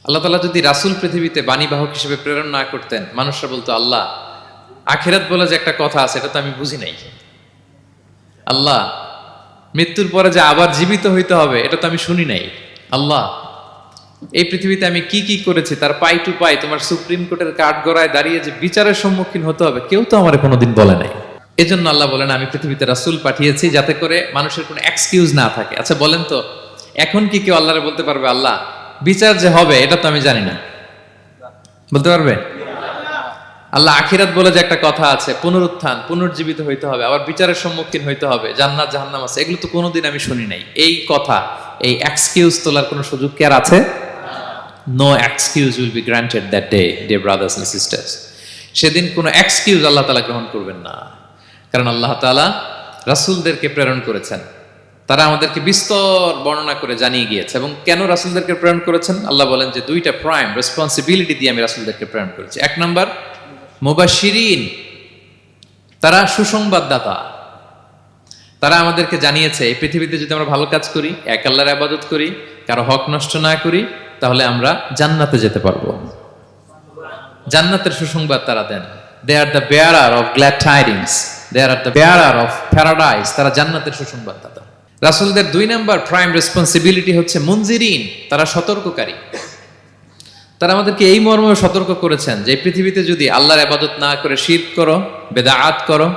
আল্লাহ তাআলা যদি রাসূল পৃথিবীতে বাণীবাহক হিসেবে প্রেরণ না করতেন, মানুষরা বলতো আল্লাহ আখিরাত বলে যে একটা কথা আছে এটা তো আমি বুঝি নাই, আল্লাহ মৃত্যুর পরে যে আবার জীবিত হইতে হবে এটা তো আমি শুনি নাই, আল্লাহ এই পৃথিবীতে আমি কি কি করেছি তার পাই টু পাই তোমার সুপ্রিম কোর্টের কাঠগড়ায় দাঁড়িয়ে যে বিচারের সম্মুখীন হতে হবে কেউ তো আমার কোনোদিন বলে নাই। এজন্য আল্লাহ বলেন আমি পৃথিবীতে রাসূল পাঠিয়েছি যাতে করে মানুষের কোনো এক্সকিউজ না থাকে। আচ্ছা বলেন তো এখন কি কেউ আল্লাহরে বলতে পারবে আল্লাহ বিচার যে হবে এটা তো আমি জানি না, বলতে পারবে? আল্লাহ আখিরাত বলে যে একটা কথা আছে, পুনরুত্থান, পুনর্জীবিত হইতে হবে, আবার বিচারের সম্মুখীন হইতে হবে, জান্নাত জাহান্নাম আছে, এগুলো তো কোনোদিন আমি শুনি নাই। এই কথা, এই এক্সকিউজ তোলার কোনো সুযোগ কি আর আছে? No excuse will be granted that day, dear brothers and sisters. সেদিন কোনো এক্সকিউজ আল্লাহ তাআলা গ্রহণ করবেন না, কারণ আল্লাহ তাআলা রাসূলদেরকে প্রেরণ করেছেন, তারা আমাদেরকে বিস্তর বর্ণনা করে জানিয়ে গিয়েছে। এবং কেন রাসূলদেরকে প্রেরণ করেছেন আল্লাহ বলেন যে দুইটা প্রাইম রেসপন্সিবিলিটি দিয়ে আমি রাসূলদেরকে প্রেরণ করেছি। এক নাম্বার মুবাশশিরিন, তারা সুসংবাদদাতা, তারা আমাদেরকে জানিয়েছে এই পৃথিবীতে যদি আমরা ভালো কাজ করি, এক আল্লাহর ইবাদত করি, কারো হক নষ্ট না করি, তাহলে আমরা জান্নাতে যেতে পারবো। জান্নাতের সুসংবাদ তারা দেন। They are the bearer of glad tidings, they are the bearer of paradise, তারা জান্নাতের সুসংবাদদাতা। রাসূলদের দুই নাম্বার প্রাইম রেসপন্সিবিলিটি হচ্ছে মুনজিরিন, তারা সতর্ককারী। তারা আমাদেরকে এই মর্মে সতর্ক করেছেন যে এই পৃথিবীতে যদি আল্লাহর ইবাদত না করে শিরক করো, বেদাআত করো,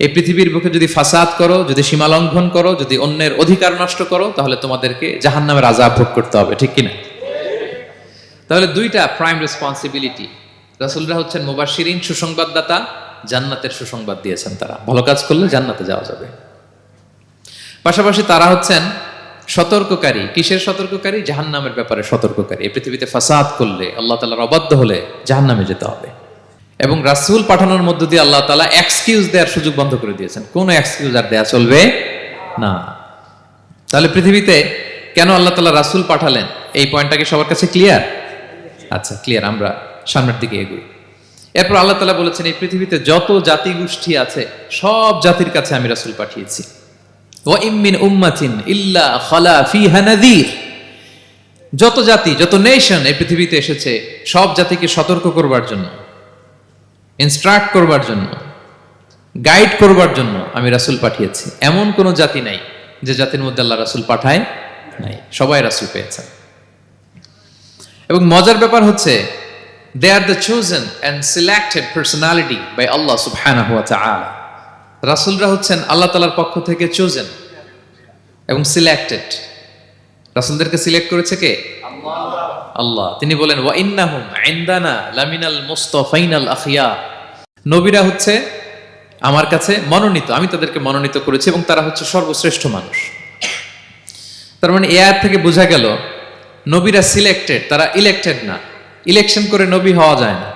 এই পৃথিবীর বুকে যদি ফাসাদ করো, যদি সীমা লঙ্ঘন করো, যদি অন্যের অধিকার নষ্ট করো, তাহলে তোমাদেরকে জাহান্নামের আযাব ভোগ করতে হবে, ঠিক কিনা? তাহলে দুইটা প্রাইম রেসপন্সিবিলিটি। রাসূলরা হচ্ছেন মুবাশশিরিন, সুসংবাদদাতা, জান্নাতের সুসংবাদ দিয়েছেন। তারা ভালো কাজ করলে জান্নাতে যাওয়া যাবে। পাশাপাশি তারা হচ্ছেন সতর্ককারী। কিসের সতর্ককারী? জাহান্নামের ব্যাপারে সতর্ককারী। এই পৃথিবীতে ফাসাদ করলে, আল্লাহ তাআলার অবাধ্য হলে জাহান্নামে যেতে হবে। এবং রাসূল পাঠানোর মধ্য দিয়ে আল্লাহ তাআলা এক্সকিউজ দেওয়ার সুযোগ বন্ধ করে দিয়েছেন। কোনো এক্সকিউজ আর দেয়া চলবে না। তাহলে পৃথিবীতে কেন আল্লাহ তাআলা রাসূল পাঠালেন, এই পয়েন্টটা কি সবার কাছে ক্লিয়ার? আচ্ছা ক্লিয়ার, আমরা সামনের দিকে এগোই। এরপর আল্লাহ তাআলা বলেছেন এই পৃথিবীতে যত জাতি গোষ্ঠী আছে সব জাতির কাছে আমি রাসূল পাঠিয়েছি। ওয়া ইম মিন উম্মাতিন ইল্লা খালা ফিহা নাযীর, যত জাতি, যত নেশন এই পৃথিবীতে এসেছে সব জাতিকে সতর্ক করবার জন্য, ইনস্ট্রাক্ট করবার জন্য, গাইড করবার জন্য আমি রাসূল পাঠিয়েছি। এমন কোন জাতি নাই যে জাতির মধ্যে আল্লাহ রাসূল পাঠায় নাই, সবাই রাসূল পেয়েছেন। এবং মজার ব্যাপার হচ্ছে they are the chosen and selected personality by Allah subhanahu wa ta'ala. রাসূলরা হচ্ছেন আল্লাহ তাআলার পক্ষ থেকে chosen এবং সিলেক্টেড। রাসূলদেরকে সিলেক্ট করেছে কে? আল্লাহ। তিনি বলেন ওয়া ইন্নাহুম ইনদানা লামিনাল মুস্তাফাইনাল আখিয়ার, নবীরা হচ্ছে আমার কাছে মনোনীত, আমি তাদেরকে মনোনীত করেছি এবং তারা হচ্ছে সর্বশ্রেষ্ঠ মানুষ। তার মানে এই আয়াত থেকে বোঝা গেল নবীরা সিলেক্টেড, তারা ইলেক্টেড না। ইলেকশন করে নবী হওয়া যায় না,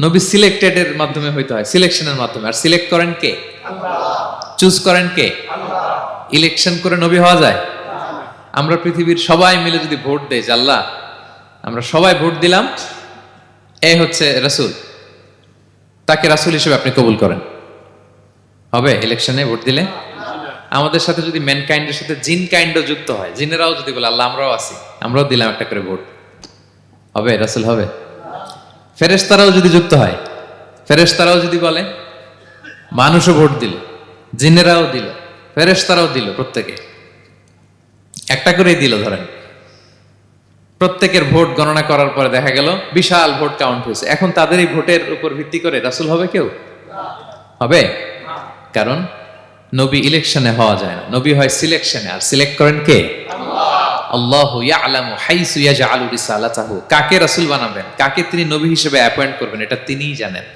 নবী সিলেক্টেড এর মাধ্যমে হইতে হয়, সিলেকশনের মাধ্যমে। আর সিলেক্ট করেন কে? আল্লাহ। চুজ করেন কে? আল্লাহ। ইলেকশন করে নবী হওয়া যায়? আমরা পৃথিবীর সবাই মিলে যদি ভোট দেই যে আল্লাহ আমরা সবাই ভোট দিলাম, এ হচ্ছে রাসূল, তাকে রাসূল হিসেবে আপনি কবুল করেন, হবে? ইলেকশনে ভোট দিলে আমাদের সাথে যদি ম্যানকাইন্ডের সাথে জিন কাইন্ডও যুক্ত হয়, জিনেরাও যদি বলে আল্লাহ আমরাও আছি, আমরাও দিলাম একটা করে ভোট, হবে? রাসূল হবে? ফেরেশতারাও যদি যুক্ত হয়, ফেরেশতারাও যদি বলে, মানুষও ভোট দিল, জিনেরাও দিল, ফেরেশতারাও দিল, প্রত্যেকে একটা করেই দিল, ধরেন প্রত্যেকের ভোট গণনা করার পরে দেখা গেল বিশাল ভোট কাউন্ট হয়েছে। এখন তাদের এই ভোটের উপর ভিত্তি করে রাসূল হবে কেউ? হবে? কারণ নবী ইলেকশনে হওয়া যায় না, নবী হয় সিলেকশনে। আর সিলেক্ট করেন কে? আল্লাহু ইয়ালামু হাইসু ইয়াজআলু রিসালাতাহু, কাকে রাসূল বানাবেন, কাকে তিনি নবী হিসেবে অ্যাপয়েন্ট করবেন, এটা তিনিই জানেন।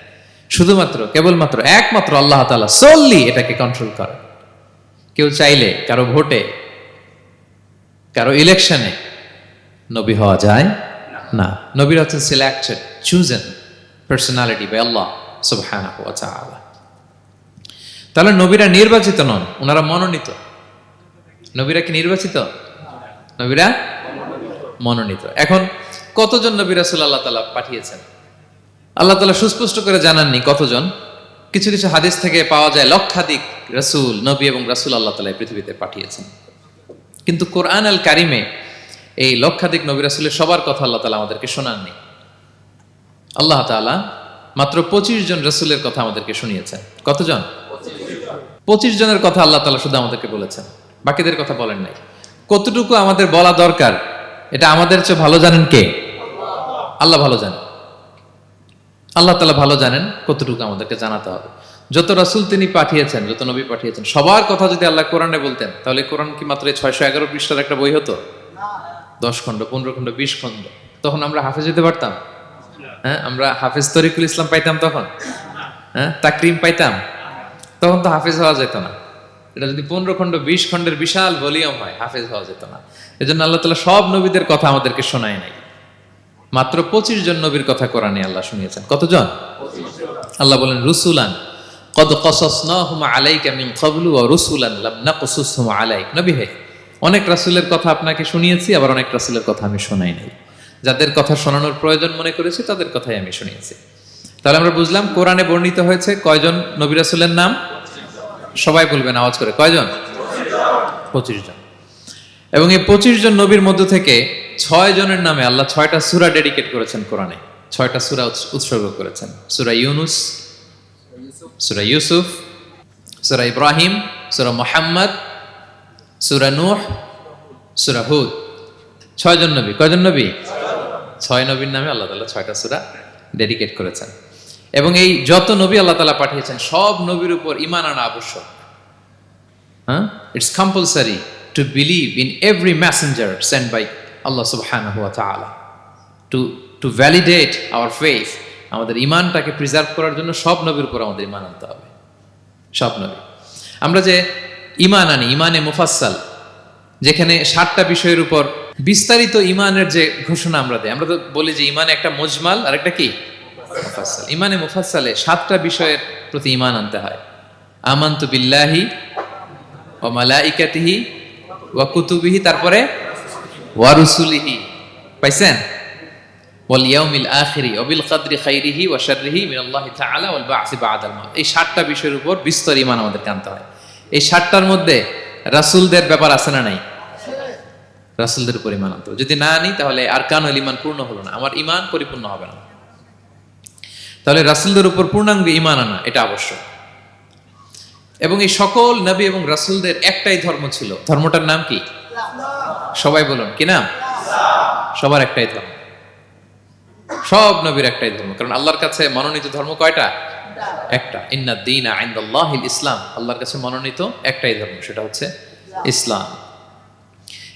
শুধুমাত্র, কেবলমাত্র, একমাত্র আল্লাহ তাআলা সোললি এটাকে কন্ট্রোল করেন। কেউ চাইলে কারো ভোটে, কারো ইলেকশনে নবী হওয়া যায় না। নবীরা হচ্ছেন সিলেক্টেড, চুজেন পার্সোনালিটি বাই আল্লাহ সুবহানাহু ওয়া তাআলা। তাহলে নবীরা নির্বাচিত নন, ওনারা মনোনীত। নবীরা কি নির্বাচিত? নবীরা মনোনীত। এখন কতজন নবী রাসূল আল্লাহ তাআলা পাঠিয়েছেন? আল্লাহ তাআলা সুস্পষ্ট করে জানাননি কতজন। কিছু কিছু হাদিস থেকে পাওয়া যায় লক্ষাধিক রাসূল, নবী এবং রাসূল আল্লাহ তাআলা পৃথিবীতে পাঠিয়েছেন। কিন্তু কোরআন আল কারিমে এই লক্ষাধিক নবী রাসূলের সবার কথা আল্লাহ তাআলা আমাদেরকে শোনাননি। আল্লাহ তাআলা মাত্র 25 জন রাসূলের কথা আমাদেরকে শুনিয়েছেন। কতজন? 25 জনের কথা আল্লাহ তাআলা শুধু আমাদেরকে বলেছেন, বাকিদের কথা বলেন নাই। কতটুকু আমাদের বলা দরকার এটা আমাদের চেয়ে ভালো জানেন কে? আল্লাহ ভালো জানেন। আল্লাহ তাআলা ভালো জানেন কতটুকু আমাদেরকে জানাতে হবে। যত রাসূল তিনি পাঠিয়েছেন, যত নবী পাঠিয়েছেন, সবার কথা যদি আল্লাহ কোরআনে বলতেন, তাহলে কোরআন কি মাত্র 611 পৃষ্ঠার একটা বই হতো? 10 খণ্ড, 15 খণ্ড, 20 খণ্ড। তখন আমরা হাফেজ হতে পারতাম? হ্যাঁ, আমরা হাফেজ তরিকুল ইসলাম পাইতাম তখন? হ্যাঁ, তাকরিম পাইতাম? তখন তো হাফেজ হওয়া যেত না। এটা যদি 15 খণ্ড, 20 খণ্ডের বিশাল ভলিউম হয়, হাফেজ হওয়া যেত না। এজন্য আল্লাহ তাআলা সব নবীদের কথা আমাদেরকে শোনায় নাই, মাত্র 25 জন নবীর কথা কোরআনে আল্লাহ শুনিয়েছেন। কতজন? আল্লাহ বলেন রুসুলান কদ কসাসনাহুম আলাইকা মিন ক্বাবলু ওয়া রুসুলান লাম নাকসুসহুম আলাইক। নবী হে, অনেক রাসূলের কথা আপনাকে শুনিয়েছি, আবার অনেক রাসূলের কথা আমি শোনাই নাই। যাদের কথা শোনানোর প্রয়োজন মনে করেছি তাদের কথাই আমি শুনিয়েছি। তাহলে আমরা বুঝলাম কোরআনে বর্ণিত হয়েছে কয়জন নবী রাসূলের নাম? সবাই বলবেন আওয়াজ করে, কয়জন? 25 জন। এবং এই 25 জন নবীর মধ্য থেকে 6 জনের নামে আল্লাহ 6টা সূরা ডেডিকেট করেছেন কোরআনে। 6টা সূরা উৎসর্গ করেছেন। সূরা ইউনুস, সূরা ইউসুফ, সূরা ইব্রাহিম, সূরা মুহাম্মদ, সূরা নূহ, সূরা হুদ। 6 জন নবী। কয়জন নবী? 6 নবীর নামে আল্লাহ তাআলা 6টা সূরা ডেডিকেট করেছেন। এবং এই যত নবী আল্লাহ তাআলা পাঠিয়েছেন, সব নবীর উপর ঈমান আনা আবশ্যক। হ্যাঁ, it's compulsory to believe in every messenger sent by Allah subhanahu wa ta'ala to validate our faith. আমাদের ঈমানটাকে প্রিজার্ভ করার জন্য সব নবীর উপর আমাদের ঈমান আনতে হবে, সব নবী। আমরা যে ঈমান আনি, ঈমানে মুফাসসাল, যেখানে 7টা বিষয়ের উপর বিস্তারিত ঈমানের যে ঘোষণা আমরা দেই, আমরা তো বলি যে ঈমানে একটা মুজমাল আর একটা কি মুফাসসাল। ঈমানে মুফাসসালে 7টা বিষয়ের প্রতি ঈমান আনতে হয়। আমানতু বিল্লাহি ওয়া মালাইকাতিহি ওয়া কুতুবিহি, তারপরে ওয়া রুসুলিহি, পাইছেন? ওয়াল ইয়াউমিল আখিরি ওয়া বিল কদরি খাইরিহি ওয়া শাররিহি মিনাল্লাহি তাআলা ওয়াল বা'সি বা'দাল মাউত। এই 7টা বিষয়ের উপর বিস্তর ঈমান আমাদেরকে আনতে হয়। এই 7টার মধ্যে রাসূলদের ব্যাপার আছে না নাই? রাসূলদের উপর ঈমান আনতে হবে। যদি না আনি তাহলে আরকানুল ঈমান পূর্ণ হলো না, আমার ঈমান পরিপূর্ণ হবে না। তাহলে রাসূলদের উপর পূর্ণাঙ্গ ঈমান আনা এটা আবশ্যক। এবং এই সকল নবী এবং রাসূলদের একটাই ধর্ম ছিল। ধর্মটার নাম কি? সবাই বলুন, কি নাম? সবার একটাই ধর্ম, সব নবীর একটাই ধর্ম। কারণ আল্লাহর কাছে মনোনীত ধর্ম কয়টা? একটা। ইন্নাদ দীনা ইনদাল্লাহিল ইসলাম। আল্লাহর কাছে মনোনীত একটাই ধর্ম, সেটা হচ্ছে ইসলাম।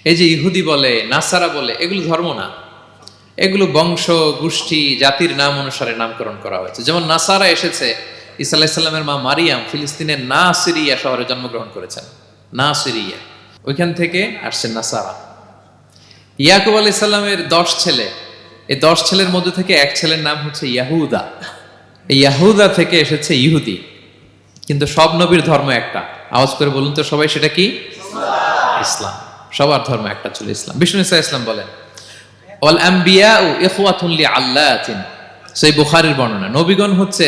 এই যে ইহুদি বলে, নাসারা বলে, এগুলো ধর্ম না, এগুলো বংশ, গোষ্ঠী, জাতির নাম অনুসারে নামকরণ করা হয়েছে। যেমন নাসারা এসেছে, ঈসা আলাইহিস সালামের মা মারিয়াম ফিলিস্তিনের নাসিরিয়া শহরে জন্মগ্রহণ করেছেন। নাসিরিয়া, ওইখান থেকে আসছে নাসারা। ইয়াকুব আলাইহিস সালামের 10 ছেলে, এই 10 ছেলের মধ্যে থেকে এক ছেলের নাম হচ্ছে ইয়াহুদা। এই ইয়াহুদা থেকে এসেছে ইহুদি। কিন্তু সব নবীর ধর্ম একটা। আওয়াজ করে বলুন তো সবাই, সেটা কি? ইসলাম। সবার ধর্ম একটা ছিল, ইসলাম। বিষ্ণু ইসা ইসলাম বলেন ওয়াল আম্বিয়াউ ইখওয়াতুন লিআল্লাতিন। সেই বুখারীর বর্ণনা, নবীগণ হচ্ছে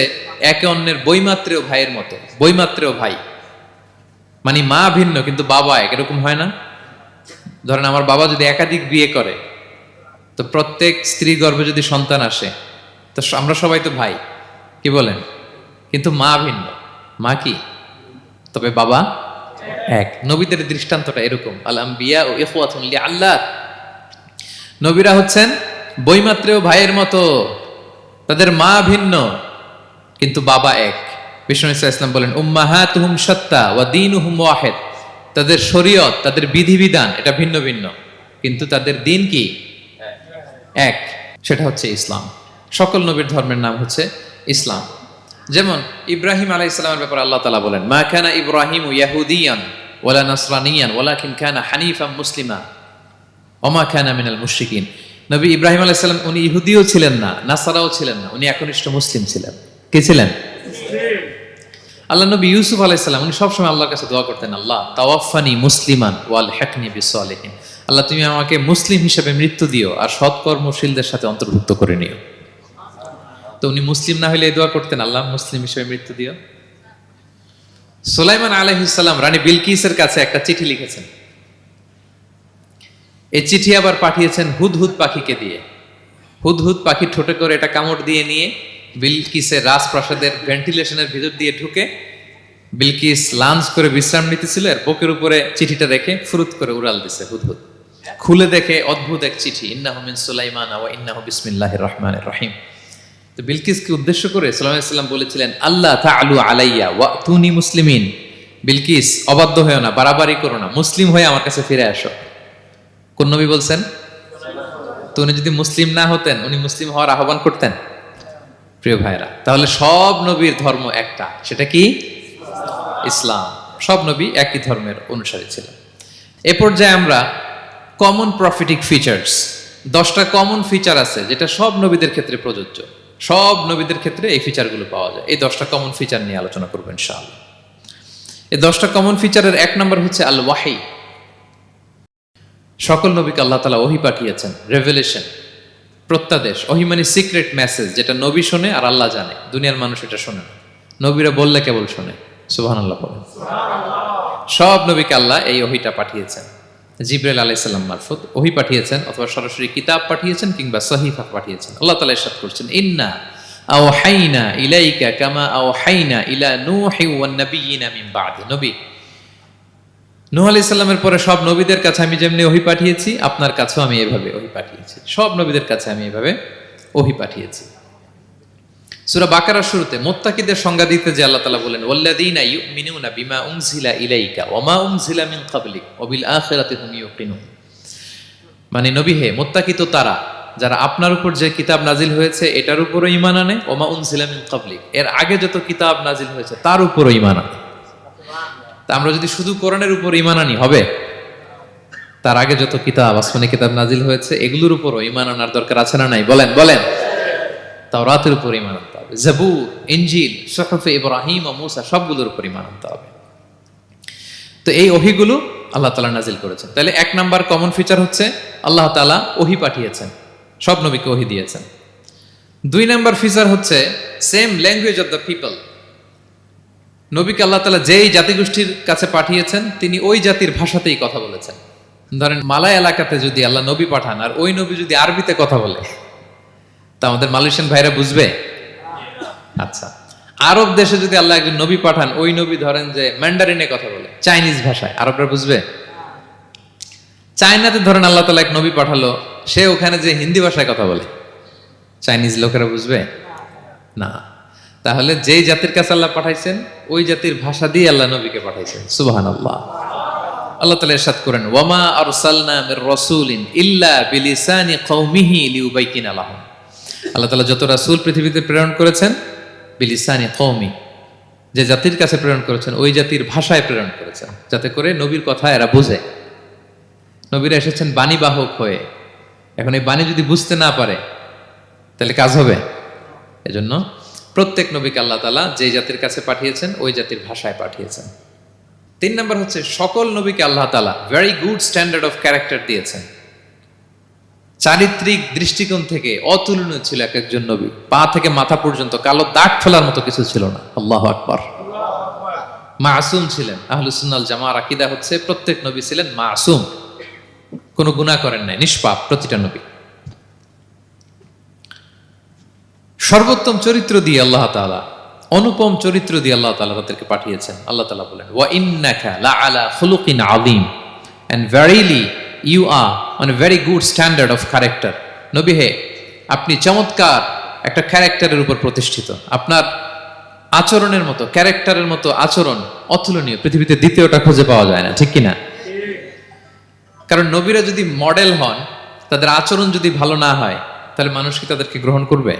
একে অন্যের বৈমাত্রেয় ভাইয়ের মতো। বৈমাত্রেয় ভাই মানে মা ভিন্ন কিন্তু বাবা এক, এরকম হয় না? ধরেন আমার বাবা যদি একাধিক বিয়ে করে, তো প্রত্যেক স্ত্রী গর্ভে যদি সন্তান আসে, তো আমরা সবাই তো ভাই, কি বলেন? কিন্তু মা ভিন্ন। মা কি? তবে বাবা এক। নবীদের দৃষ্টান্তটা এরকম, আল আম্বিয়া ও ইখওয়াতুন লিআল্লাত। নবীরা হচ্ছেন বৈমাত্রেয় ভাইয়ের মতো, তাদের মা ভিন্ন কিন্তু বাবা এক। বিষ্ণু ইসলাম বলেন উম্মাহাতুহুম শাত্তা ওয়া দীনুহুম ওয়াহিদ। তাদের শরীয়ত, তাদের বিধিবিধান এটা ভিন্ন ভিন্ন, কিন্তু তাদের দিন কি? এক, সেটা হচ্ছে ইসলাম। সকল নবীর ধর্মের নাম হচ্ছে ইসলাম। যেমন ইব্রাহিম আলাইহিস সালামের ব্যাপারে আল্লাহ তাআলা বলেন মা কানা ইব্রাহিমু ইয়াহুদিয়ান ওয়ালা নাসরানিয়ান ওয়ালাকিন কানা হানিফাম মুসলিমা ওয়া মা কানা মিনাল মুশরিকিন। নবী ইব্রাহিম আলাইহিস সালাম উনি ইহুদিও ছিলেন না, নাসারাও ছিলেন না, উনি একনিষ্ঠ মুসলিম ছিলেন। কি ছিলেন? আল্লাহ নবী ইউসুফ আলাইহিস সালাম উনি সবসময় আল্লাহর কাছে দোয়া করতেন, আল্লাহ তাওয়াফানি মুসলিমান ওয়াল হিকনি বিসসালিহিন। আল্লাহ তুমি আমাকে মুসলিম হিসেবে মৃত্যু দিও আর সৎকর্মশীলদের সাথে অন্তর্ভুক্ত করে নিও। তো উনি মুসলিম না হলে এই দোয়া করতেন, আল্লাহ মুসলিম হিসেবে মৃত্যু দিও। সুলাইমান আলাইহিস সালাম রানী বিলকিসের কাছে একটা চিঠি লিখেছেন। এই চিঠি আবার পাঠিয়েছেন হুদহুদ পাখিকে দিয়ে। হুদহুদ পাখি ঠোঁটে করে এটা কামড় দিয়ে নিয়ে বিলকিসের রাজপ্রাসাদের ভেন্টিলেশনের ভিতর দিয়ে ঢুকে বিলকিস লাঞ্চ করে বিশ্রাম নিতেছিল, এর বুকের উপরে চিঠিটা রেখে ফুরুত করে উড়াল দিছে হুদহুদ। খুলে দেখে অদ্ভুত এক চিঠি, ইন্নাহু মিন সুলাইমান ওয়া ইন্নাহু বিসমিল্লাহির রহমানির রহিম। তো বিলকিসকে উদ্দেশ্য করে সাল্লাল্লাহু আলাইহি ওয়াসাল্লাম বলেছিলেন, আল্লাহ তাআলু আলাইয়া ওয়াতুনি মুসলিমিন। বিলকিস, অবাধ্য হয়েও না, বাড়াবাড়ি করো না, মুসলিম হয়ে আমার কাছে ফিরে আসো। কোন নবী বলছেন? তো উনি যদি মুসলিম না হতেন, উনি মুসলিম হওয়ার আহ্বান করতেন? প্রিয় ভাইরা, তাহলে সব নবীর ধর্ম একটা, সেটা কি? ইসলাম। সব নবী একই ধর্মের অনুসারী ছিলেন। এ পর্যায়ে আমরা কমন প্রফিটিক ফিচার্স, 10টা কমন ফিচার আছে যেটা সব নবীদের ক্ষেত্রে প্রযোজ্য। সব নবীদের ক্ষেত্রে এই ফিচারগুলো পাওয়া যায়। এই 10টা কমন ফিচার নিয়ে আলোচনা করবো ইনশাআল্লাহ। এই 10টা কমন ফিচারের 1 নম্বর হচ্ছে আল ওয়াহি। সকল নবীকে আল্লাহ তাআলা ওহী পাঠিয়েছেন, রেভেলেশন, প্রত্যাদেশ। ওহী মানে সিক্রেট মেসেজ, যেটা নবী শোনে আর আল্লাহ জানে, দুনিয়ার মানুষ এটা শোনে না। নবীরা বললে কেবল শোনে। সুবহানাল্লাহ বলেন। সব নবীকে আল্লাহ এই ওহীটা পাঠিয়েছেন। জিবরাইল আলাইহিস সালাম মারফত ওহী পাঠিয়েছেন, অথবা সরাসরি কিতাব পাঠিয়েছেন, কিংবা সহিফা পাঠিয়েছেন। আল্লাহ তাআলা ইরশাদ করছেন, ইন্না আওহাইনা ইলাইকা কামা আওহাইনা ইলা নূহি ওয়ান নাবিয়িনা মিন বাদি। নবী নূহ আলাইহিস সালামের পরে সব নবীদের কাছে আমি যেমনি ওহী পাঠিয়েছি, আপনার কাছেও আমি এভাবে ওহী পাঠিয়েছি। সব নবীদের কাছে আমি এভাবে ওহী পাঠিয়েছি। সূরা বাকারার শুরুতে মুত্তাকিদের সংজ্ঞা দিতে যে আল্লাহ তাআলা বলেন, ওয়াল্লাযীনা ইউমিনুনা বিমা উনজিলা ইলাইকা ওয়া মা উনজিলা মিন ক্বাবলিক ওয়া বিল আখিরাতি হুম ইউকিনুন। মানে নবী হে, মুত্তাকি তো তারা যারা আপনার উপর যে কিতাব নাজিল হয়েছে এটার উপরও ঈমান আনে, ওয়া মা উনজিলা মিন ক্বাবলিক, এর আগে যত কিতাব নাজিল হয়েছে তার উপরও ঈমান আনে। তা আমরা যদি শুধু কোরআনের উপর ঈমান আনি হবে? তার আগে যত কিতাব, আসমানি কিতাব নাজিল হয়েছে এগুলোর উপরও ঈমান আনার দরকার আছে না নাই? বলেন বলেন। তাওরাতের উপর ঈমান আনতে হবে, জাবুর, ইনজিল, সুহুফে ইব্রাহিম ও মূসা সবগুলোর উপর ঈমান আনতে হবে। তো এই ওহীগুলো আল্লাহ তাআলা নাজিল করেছেন। তাহলে 1 নাম্বার কমন ফিচার হচ্ছে আল্লাহ তাআলা ওহী পাঠিয়েছেন, সব নবীকে ওহী দিয়েছেন। 2 নাম্বার ফিচার হচ্ছে same language of the people. নবীকে আল্লাহ তাআলা যেই জাতিগোষ্ঠীর কাছে পাঠিয়েছেন তিনি ওই জাতির ভাষাতেই কথা বলেছেন। ধরেন মালয় এলাকাতে যদি আল্লাহ নবী পাঠান আর ওই নবী যদি আরবিতে কথা বলে, তা আমাদের মালয়েশিয়ান ভাইরা বুঝবে? আচ্ছা, আরব দেশে যদি আল্লাহ একজন নবী পাঠান, ওই নবী ধরেন যে ম্যান্ডারিনে কথা বলে, চাইনিজ ভাষায়, আরবরা বুঝবে? চায়নাতে ধরেন আল্লাহ তাআলা এক নবী পাঠালো, সে ওখানে যে হিন্দি ভাষায় কথা বলে, চাইনিজ লোকেরা বুঝবে না। তাহলে যেই জাতির কাছে আল্লাহ পাঠাইছেন ওই জাতির ভাষা দিয়ে আল্লাহ নবীকে পাঠাইছেন। সুবহানাল্লাহ। আল্লাহ তাআলা ইরশাদ করেন, ওয়ামা আরসালনা মির রাসূলিন ইল্লা বিলিসানি কওমিহি লিউবাইয়িনা লাহুম। আল্লাহ তাআলা যত রাসূল পৃথিবীতে প্রেরণ করেছেন, বিলিসানি কওমি, যে জাতির কাছে প্রেরণ করেছেন ওই জাতির ভাষায় প্রেরণ করেছেন, যাতে করে নবীর কথা এরা বুঝে। নবীরা এসেছেন বাণী বাহক হয়ে। এখন এই বাণী যদি বুঝতে না পারে তাহলে কাজ হবে? এজন্য প্রত্যেক নবীকে আল্লাহ তাআলা যে জাতির কাছে পাঠিয়েছেন ওই জাতির ভাষায় পাঠিয়েছেন। 3 নাম্বার হচ্ছে সকল নবীকে আল্লাহ তাআলা very good standard of character দিয়েছেন। চারিত্রিক দৃষ্টিকোণ থেকে অতুলনীয় ছিল এক একজন নবী। পা থেকে মাথা পর্যন্ত কালো দাগ ফেলার মতো কিছু ছিল না। আল্লাহু আকবার। মাসুম ছিলেন। আহলুস সুন্নাহ ওয়াল জামাআর আকীদা হচ্ছে প্রত্যেক নবী ছিলেন মাসুম, কোনো গুনাহ করেন নাই, নিষ্পাপ প্রতিটা নবী। সর্বোত্তম চরিত্র দিয়ে আল্লাহ তাআলা, অনুপম চরিত্র দিয়ে আল্লাহ তাআলা তাদেরকে পাঠিয়েছেন। আল্লাহ তাআলা বলেন, ওয়া ইন্নাকা লাআলা খুলুকিন আযীম, and verily you are on a very good standard of character. নবী হে, আপনি চমৎকার একটা ক্যারেক্টারের উপর প্রতিষ্ঠিত। আপনার আচরণের মতো, ক্যারেক্টারের মতো আচরণ অতুলনীয়, পৃথিবীতে দ্বিতীয়টা খুঁজে পাওয়া যায় না, ঠিক কিনা? কারণ নবীরা যদি মডেল হন, তাদের আচরণ যদি ভালো না হয়, তাহলে মানুষ কি তাদেরকে গ্রহণ করবে?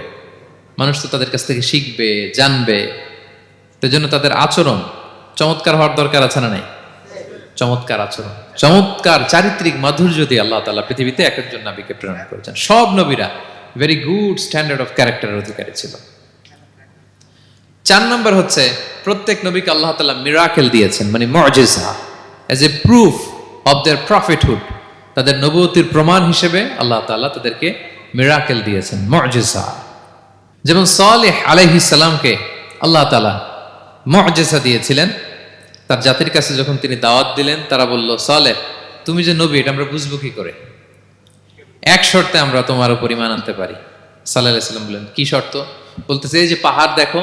মানুষ তো তাদের কাছ থেকে শিখবে, জানবে। তো জন্য তাদের আচরণ চমৎকার হওয়ার দরকার আছে না নাই? চমৎকার আচরণ, চমৎকার চারিত্রিক মাধুর্য দিয়ে আল্লাহ তাআলা পৃথিবীতে এক একজন নবীকে প্রেরণ করেছেন। সব নবীরা ভেরি গুড স্ট্যান্ডার্ড অফ ক্যারেক্টারের অধিকারী ছিল। 4 নম্বর হচ্ছে প্রত্যেক নবীকে আল্লাহ তাআলা মিরাকেল দিয়েছেন, মানে মুজিজা, as a proof of their prophethood. তাদের নবুয়তির প্রমাণ হিসেবে আল্লাহ তাআলা তাদেরকে মিরাকেল দিয়েছেন, মুজিজা। যেমন সালেহ আলাইহিস সালামকে আল্লাহ তাআলা মুজিজা দিয়েছিলেন। তার জাতির কাছে যখন তিনি দাওয়াত দিলেন, তারা বলল, সালেহ তুমি যে নবী এটা আমরা বুঝবো কি করে? এক শর্তে আমরা তোমার উপর ঈমান আনতে পারি। সাল্লাল্লাহু আলাইহি ওয়াসাল্লাম বললেন, কি শর্ত? বলতেছে, এই যে পাহাড় দেখো,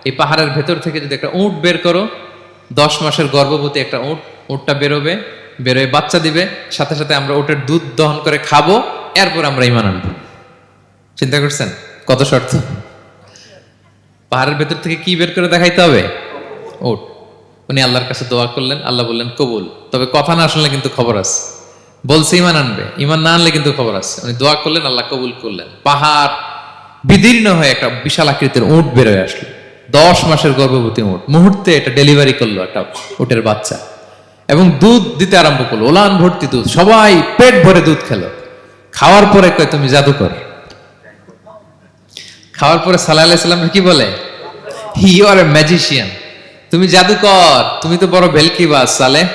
এই পাহাড়ের ভেতর থেকে যদি একটা উট বের করো, 10 মাসের গর্ভবতী একটা উটটা বেরোবে, বেরোয় বাচ্চা দিবে, সাথে সাথে আমরা উটের দুধ দহন করে খাবো, এরপর আমরা ঈমান আনবো। চিন্তা করছেন কত শর্ত? পাহাড়ের ভেতর থেকে কি বের করে দেখাইতে হবে? উট। উনি আল্লাহর কাছে দোয়া করলেন, আল্লাহ বললেন কবুল, তবে কথা না শুনলে কিন্তু খবর আছে। বলছে ঈমান আনবে, ঈমান না আনলে কিন্তু খবর আছে। উনি দোয়া করলেন, আল্লাহ কবুল করলেন। পাহাড় বিদীর্ণ হয়ে একটা বিশাল আকৃতির উট বেরোয় আসলো, 10 মাসের গর্ভবতী উট। মুহূর্তে এটা ডেলিভারি করলো একটা উটের বাচ্চা, এবং দুধ দিতে আরম্ভ করলো, ওলান ভর্তি দুধ। সবাই পেট ভরে দুধ খেলো। খাওয়ার পরে কয়, তুমি জাদুকর। খাওয়ার পরে সাল্লাল্লাহু আলাইহি ওয়াসাল্লাম কি বলে? You are a magician. তুমি জাদুকর, তুমি তো বড় ভেলকিবাজ সালেহ,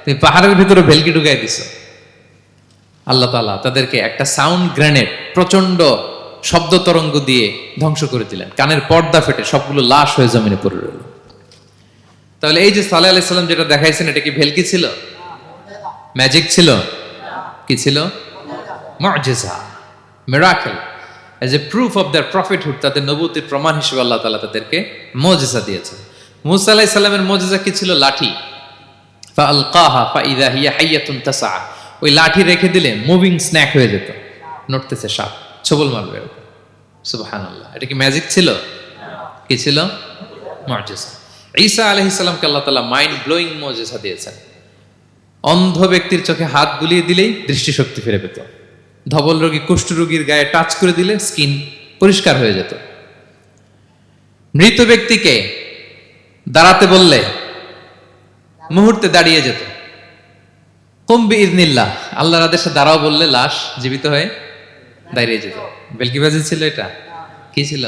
তুমি পাহাড়ের ভিতরে ভেলকি ঢুকাই দিছো। আল্লাহ তাআলা তাদেরকে একটা সাউন্ড গ্রেনেড, প্রচন্ড শব্দ তরঙ্গ দিয়ে ধ্বংস করে দিলেন। কানের পর্দা ফেটে সবগুলো লাশ হয়ে জমিনে পড়ে রইল। তাহলে এই যে সাল্লাল্লাহু আলাইহি ওয়াসাল্লাম যেটা দেখাইছেন, এটা কি ভেলকি ছিল? ম্যাজিক ছিল? কি ছিল? মুআজিজা, miracle. As a proof of their prophethood, তাদের নবুয়তের প্রমাণ হিসেবে আল্লাহ তাআলা তাদেরকে মুআজিজা দিয়েছেন। মূসা আলাইহিস সালামের মুআজিজা কি ছিল? লাঠি। ফাআলকাহা ফাইযা হিয়া হাইয়াতুন তাসআ। ওই লাঠি রেখে দিলে মুভিং স্ন্যাক হয়ে যেত, নড়তেছে সাপ, ছবল মারবে। সুবহানাল্লাহ। এটা কি ম্যাজিক ছিল? কি ছিল? মুআজিজা। ঈসা আলাইহিস সালামকে আল্লাহ তাআলা মাইন্ড ব্লোয়িং মুআজিজা দিয়েছেন। অন্ধ ব্যক্তির চোখে হাত বুলিয়ে দিলেই দৃষ্টিশক্তি ফিরে পেত। ধবল রোগী, কুষ্ঠ রোগীর গায়ে টাচ করে দিলে স্কিন পরিষ্কার হয়ে যেত। মৃত ব্যক্তিকে দাঁড়াতে বললে মুহূর্তে দাঁড়িয়ে যেত। কুম বিইযনিল্লাহ, আল্লাহর আদেশে দাঁড়াও বললে লাশ জীবিত হয়ে দাঁড়িয়ে যেত। বেলকিবাজি ছিল এটা? কি ছিল?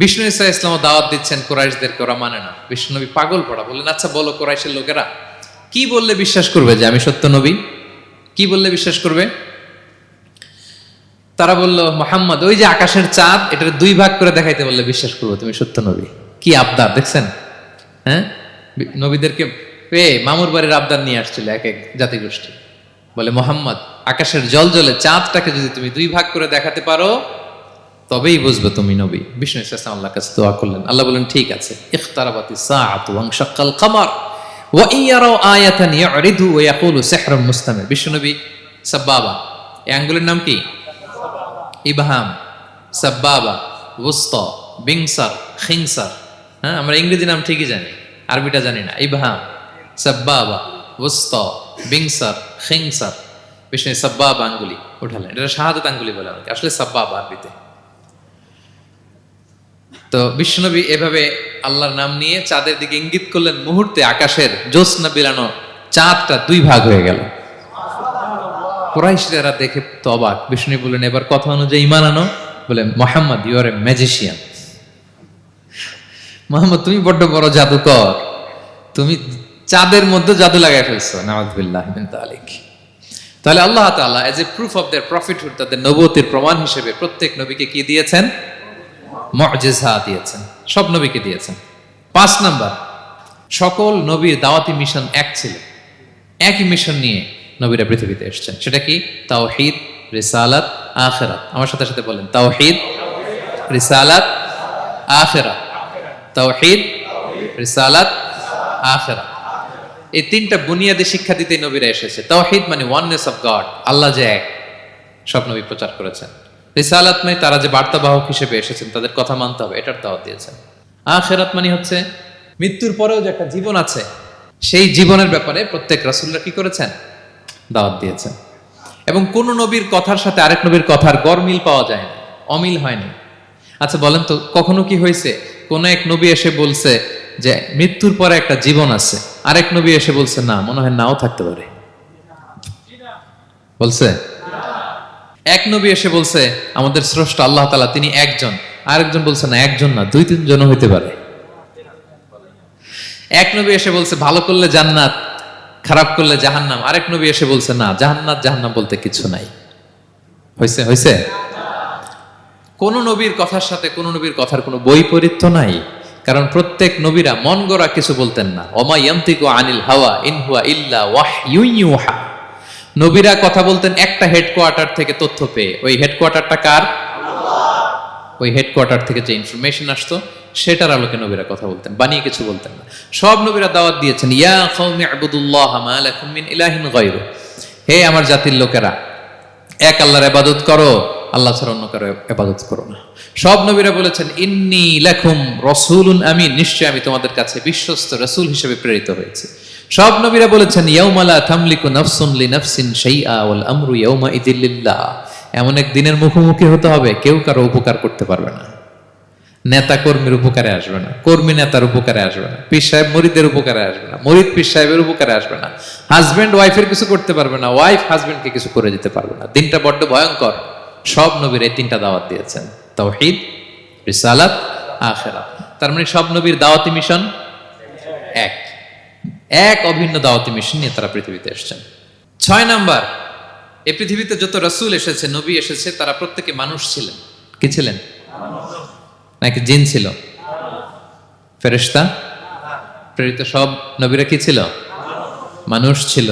বিষ্ণু ঈসা ইসলাম দাওয়াত দিচ্ছেন কুরাইশদেরকে, ওরা মানে না। বিষ্ণু নবী পাগল পড়া, বললেন, আচ্ছা বলো কুরাইশের লোকেরা কি বললে বিশ্বাস করবে যে আমি সত্য নবী? কি বললে বিশ্বাস করবে? তারা বলল, মুহাম্মদ, ওই যে আকাশের চাঁদ, এটার 2 ভাগ করে দেখাইতে বললে বিশ্বাস করবো তুমি সত্য নবী। কি আবদার দেখছেন? হ্যাঁ, নবীদেরকে পেয়ে মামুর বাড়ির আবদার নিয়ে আসছিল এক এক জাতিগোষ্ঠী। বলে, মুহাম্মদ, আকাশের জল জলে চাঁদটাকে যদি তুমি 2 ভাগ করে দেখাতে পারো তবেই বুঝবে তুমি নবী। বিষ্ণু ইসলাম আল্লাহর কাছে দোয়া করলেন, আল্লাহ বললেন, ঠিক আছে। ইখতারাবাতিস সাআতু ওয়ানশাক্কাল কমার ওয়া ইয়ারাউ আয়াতান ইয়ারিদু ওয়া ইয়াকুলু সিহরুম মুস্তামির। বিষ্ণু নবী সাব্বাবা, এই আঙ্গুলের নাম কি? ইবহাম, সাব্বাবা, ওয়ুসতা, বিংসার, খিনসার। হ্যাঁ, আমরা ইংরেজি নাম ঠিকই জানি, আরবিটা জানি না। ইবহাম, সাব্বাবা, ওয়ুসতা, বিংসার, খিনসার। বিষ্ণু সাব্বাবা আঙ্গুলি উঠালেন। এটা শাহাদাত আঙ্গুলি বলে আমাকে, আসলে সাব্বাবা আরবিতে। তো বিশ্বনবী এভাবে আল্লাহর নাম নিয়ে চাঁদের দিকে ইঙ্গিত করলেন, মুহূর্তে আকাশের জ্যোৎস্না বিলানো চাঁদটা 2 ভাগ হয়ে গেল। কুরাইশরা দেখে তো অবাক। বিষ্ণু বললেন, এবার কথা অনুযায়ী ঈমান আনো। বলে, Muhammad, you are a magician. Muhammad, তুমি বড্ড বড় জাদুকর, তুমি চাঁদের মধ্যে জাদু লাগাই ফেলছো। নাউযুবিল্লাহি মিন যালিক। তাহলে আল্লাহ তাআলা age a proof of their prophethood, তাদের নবুয়তের প্রমাণ হিসেবে প্রত্যেক নবীকে কি দিয়েছেন? মুআজিজা দিয়েছেন। সব নবীকে দিয়েছেন। 5 নাম্বার, সকল নবীর দাওয়াতি মিশন এক ছিল। একই মিশন নিয়ে নবীরা পৃথিবীতে এসেছেন। সেটা কি? তাওহীদ, রিসালাত, আখিরাত। আমার সাথে সাথে বলেন, তাওহীদ, রিসালাত, আখিরাত। তাওহীদ, রিসালাত, আখিরাত। এই 3টা বুনিয়াদী শিক্ষা দিতে নবীরা এসেছে। তাওহীদ মানে ওয়াননেস অফ গড, আল্লাহ যে এক, সব নবী প্রচার করেছেন। রিসালাত মানে তারা যে বার্তাবাহক হিসেবে এসেছেন তাদের কথা মানতে হবে, এটার দাওয়াত দিয়েছেন। আখিরাত মানে হচ্ছে মৃত্যুর পরেও যে একটা জীবন আছে, সেই জীবনের ব্যাপারে প্রত্যেক রাসূলরা কি করেছেন? দাওয়াত দিয়েছেন। এবং কোন নবীর কথার সাথে আরেক নবীর কথার গরমিল পাওয়া যায় না, অমিল হয়নি। আচ্ছা বলেন তো, কখনো কি হয়েছে কোন এক নবী এসে বলছে যে মৃত্যুর পরে একটা জীবন আছে, আরেক নবী এসে বলছে না, মনে হয় নাও থাকতে পারে? বলছে? এক নবী এসে বলছে আমাদের স্রষ্টা আল্লাহ তাআলা তিনি একজন, আরেকজন বলছে না একজন না, 2-3 জন হইতে পারে। এক নবী এসে বলছে ভালো করলে জান্নাত, খারাপ করলে জাহান্নাম, আরেক নবী এসে বলছে না, জান্নাত জাহান্নাম বলতে কিছু নাই। হইছে? হইছে? কোন নবীর কথার সাথে কোন নবীর কথার কোনো বৈপরীত্য নাই, কারণ প্রত্যেক নবীরা মন গড়া কিছু বলতেন না। ওমা ইয়ান্তিকু আনিল হাওয়া ইন হুয়া ইল্লা ওয়াহয়ুন ইউহা। নবীরা কথা বলতেন একটা হেডকোয়ার্টার থেকে তথ্য পেয়ে। ওই হেডকোয়ার্টারটা কার? ওই হেডকোয়ার্টার থেকে যে ইনফরমেশন আসতো সেটার আলোকে নবীরা কথা বলতেন, বানিয়ে কিছু বলতেন না। সব নবীরা দাওয়াত দিয়েছেন, ইয়া কওমি ইবুদুল্লাহ মা লাকুম মিন ইলাহিন গায়রু, হে আমার জাতির লোকেরা, এক আল্লাহর ইবাদত করো, আল্লাহ ছাড়া অন্য কারো ইবাদত করো না। সব নবীরা বলেছেন ইন্নী লাকুম রাসূলুন আমিন, নিশ্চয় আমি তোমাদের কাছে বিশ্বস্ত রাসূল হিসেবে প্রেরিত হয়েছি। সব নবীরা বলেছেন ইয়াউমা লা তামলিকু নাফসুন লিনাফসিন শাইআ ওয়াল আমরু ইয়াউমা ইযিল লিল্লাহ, এমন এক দিনের মুখোমুখি হতে হবে কেউ কারো উপকার করতে পারবে না। নেতা কর্মীর উপকারে আসবে না, কর্মী নেতার উপকারে আসবে না, পীর সাহেব মুরিদের উপকারে আসবে না, মুরিদ পীর সাহেবের উপকারে আসবে না, হাজবেন্ড ওয়াইফের কিছু করতে পারবে না, ওয়াইফ হাজবেন্ডকে কিছু করে দিতে পারবে না। দিনটা বড্ড ভয়ঙ্কর। সব নবীর এই তিনটা দাওয়াত দিয়েছেন, তাওহীদ, রিসালাত, আখিরাত। তার মানে সব নবীর দাওয়াতি মিশন এক, এক অভিন্ন দাওয়াতি মিশন নিয়ে তারা পৃথিবীতে এসেছেন। 6 নাম্বার, এই পৃথিবীতে যত রাসূল এসেছে, নবী এসেছে, তারা প্রত্যেকে মানুষ ছিলেন। কি ছিলেন? নাকি জিন ছিল? ফেরেশতা? প্রেরিত সব নবীরা কি ছিল? মানুষ ছিল।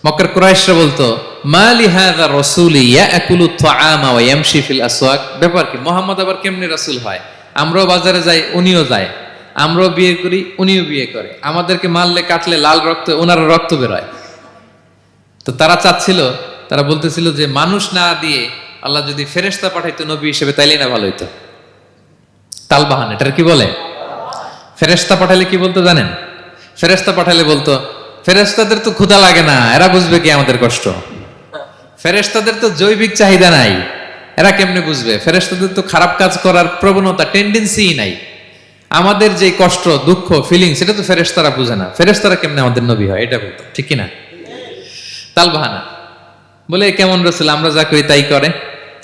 মক্কার কুরাইশরা বলতো মা লিহাযা রাসূলি ইয়াকুলু আত-তাআমা ওয়া ইয়ামশি ফিল আসওয়াক, ব্যাপার কি মুহাম্মদ আবার কেমনে রাসূল হয়? আমরাও বাজারে যাই, উনিও যায়, আমরাও বিয়ে করি, উনিও বিয়ে করে, আমাদেরকে মারলে কাটলে লাল রক্ত, ওনার রক্ত বের হয়। তো তারা চাচ্ছিল, তারা বলতেছিল যে মানুষ না দিয়ে আল্লাহ যদি ফেরেশতা পাঠাইতো নবী হিসেবে তাইলে না ভালো হইতো। তালবাহান, এটার কি বলে? ফেরেশতা পাঠালে কি বলতো জানেন? ফেরেশতা পাঠালে বলতো ফেরেশতাদের তো ক্ষুধা লাগে না, এরা বুঝবে কি আমাদের কষ্ট? ফেরেশতাদের তো জৈবিক চাহিদা নাই, এরা কেমনে বুঝবে? ফেরেশতাদের তো খারাপ কাজ করার প্রবণতা, টেন্ডেন্সি নাই। আমাদের যে কষ্ট, দুঃখ, ফিলিং, সেটা তো ফেরেশতারা বুঝে না, ফেরেশতারা কেমনে আমাদের নবী হয়? এটা বলতো, ঠিক কিনা? তালবাহানা বলে কেমন রাসূল, আমরা যা করি তাই করে।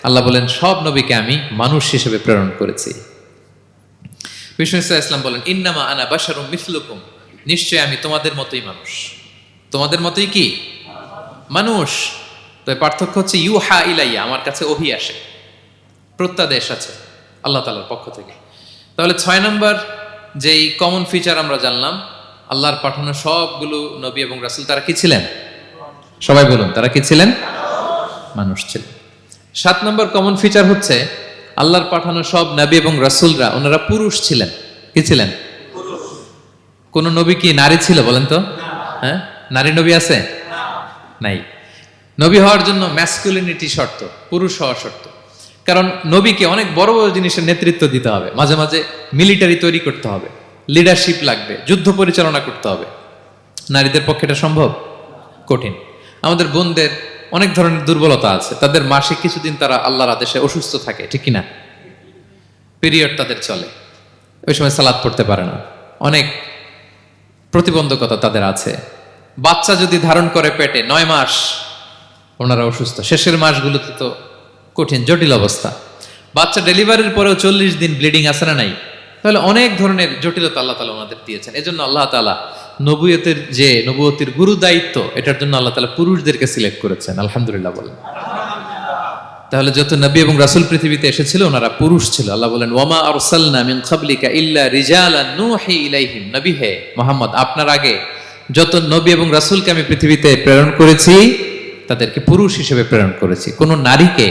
আল্লাহ বলেন সব নবীকে আমি মানুষ হিসেবে প্রেরণ করেছি। বিষ্ণু ইসলাম বলেন ইন্নামা আনা বাশারুম মিসলুকুম, নিশ্চয় আমি তোমাদের মতোই মানুষ। তোমাদের মতোই কি মানুষ? তো পার্থক্য হচ্ছে ইউহা ইলাইয়া, আমার কাছে ওহী আসে, প্রত্যাদেশ আছে আল্লাহ তাআলার পক্ষ থেকে। তাহলে 6 নম্বর যেই কমন ফিচার আমরা জানলাম, আল্লাহর পাঠানো সবগুলো নবী এবং রাসূল তারা কি ছিলেন? সবাই বলুন, তারা কি ছিলেন? মানুষ ছিলেন। 7 নম্বর কমন ফিচার হচ্ছে আল্লাহর পাঠানো সব নবী এবং রাসূলরা ওনারা পুরুষ ছিলেন। কি ছিলেন? কোন নবী কি নারী ছিল বলেন তো? হ্যাঁ, নারী নবী আছে? নাই। নবী হওয়ার জন্য ম্যাসকুলিনিটি শর্ত, পুরুষ হওয়া শর্ত। কারণ নবীকে অনেক বড় বড় জিনিসের নেতৃত্ব দিতে হবে, মাঝে মাঝে মিলিটারি তৈরি করতে হবে, লিডারশিপ লাগবে, যুদ্ধ পরিচালনা করতে হবে। নারীদের পক্ষে এটা সম্ভব? কঠিন। আমাদের বোনদের অনেক ধরনের দুর্বলতা আছে, তাদের মাসে কিছুদিন তারা আল্লাহর আদেশে অসুস্থ থাকে, ঠিক কিনা? পিরিয়ড তাদের চলে, ওই সময় সালাত পড়তে পারে না, অনেক প্রতিবন্ধকতা তাদের আছে। বাচ্চা যদি ধারণ করে পেটে 9 মাস, ওনারা অসুস্থ। শেষের মাসগুলোতে তো কঠিন, জটিল অবস্থা। বাচ্চা ডেলিভারির পরেও 40 দিন ব্লিডিং আছে না নাই? তাহলে অনেক ধরনের জটিলতা আল্লাহ তাআলা ওনাদের দিয়েছেন। এজন্য আল্লাহ তাআলা নবুয়তের যে নবুয়তির গুরু দায়িত্ব, এটার জন্য আল্লাহ তাআলা পুরুষদেরকে সিলেক্ট করেছেন। আলহামদুলিল্লাহ বলেন। তাহলে যত নবী এবং রাসূল পৃথিবীতে এসেছিল ওনারা পুরুষ ছিল। আল্লাহ বলেন ওয়ামা আরসালনা মিন ক্বাবলিকা ইল্লা রিজালান নূহি ইলাইহিম, নবী হে মুহাম্মদ, আপনার আগে যত নবী এবং রাসূলকে আমি পৃথিবীতে প্রেরণ করেছি তাদেরকে পুরুষ হিসেবে প্রেরণ করেছি, কোন নারীকে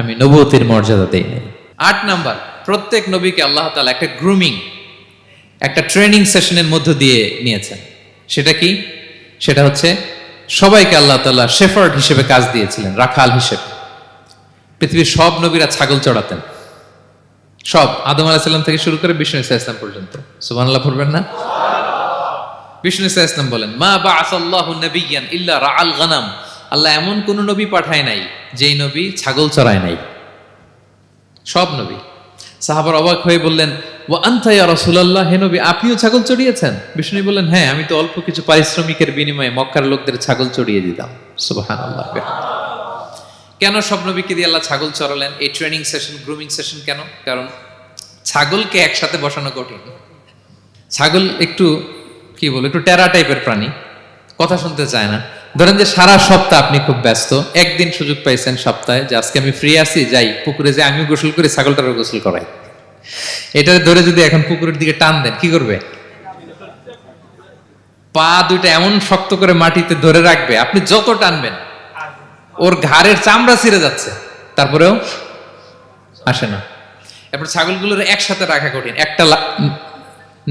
আমি নবুয়তির মর্যাদা দেই নাই। 8 নাম্বার, প্রত্যেক নবীকে আল্লাহ তাআলা একটা গ্রুমিং, একটা ট্রেনিং সেশনের মধ্য দিয়ে নিয়েছেন। সেটা কি? সেটা হচ্ছে সবাইকে আল্লাহ তাআলা শেফার্ড হিসেবে কাজ দিয়েছিলেন, রাখাল হিসেবে। পৃথিবীর সব নবীরা ছাগল চড়াতেন, সব, আদম আলাইহিস সালাম থেকে শুরু করে বিষ্ণু ইসা ইসলাম পর্যন্ত। সুবহানাল্লাহ পড়বেন না? বিষ্ণু ইসা ইসলাম বলেন মা বাআসাল্লাহু নাবিয়্যান ইল্লা রাআল গানাম, আল্লাহ এমন কোন নবী পাঠায় নাই যেই নবী ছাগল চড়ায় নাই। সব নবী। সাহাবার অবাক হয়ে বললেন ওয়া আনতা ইয়া রাসূলুল্লাহ, হে নবী আপনিও ছাগল চড়িয়েছেন? বিষ্ণু বললেন হ্যাঁ, আমি তো অল্প কিছু পারিশ্রমিকের বিনিময়ে মক্কার লোকদের ছাগল চড়িয়ে দিতাম। সুবহানাল্লাহ। কেন সব নবীকে দিয়ে আল্লাহ ছাগল চড়ালেন? এই ট্রেনিং সেশন, গ্রুমিং সেশন কেন? কারণ ছাগলকে একসাথে বসানো কঠিন। ছাগল একটু কি বল, একটু টেরা টাইপের প্রাণী, কথা শুনতে চায় না। ধরেন যে সারা সপ্তাহ আপনি খুব ব্যস্ত, একদিন সুযোগ পাইছেন সপ্তাহে যে আজকে আমি ফ্রি আছি, যাই পুকুরে যাই, আমিও গোসল করি, ছাগলটারও গোসল করাই। এটা ধরে যদি এখন পুকুরের দিকে টান দেন, কি করবে? পা দুইটা এমন শক্ত করে মাটিতে ধরে রাখবে, আপনি যত টানবেন ওর ঘাড়ের চামড়া ছিঁড়ে যাচ্ছে, তারপরেও আসে না। এরপর ছাগলগুলোর একসাথে রাখা কঠিন, একটা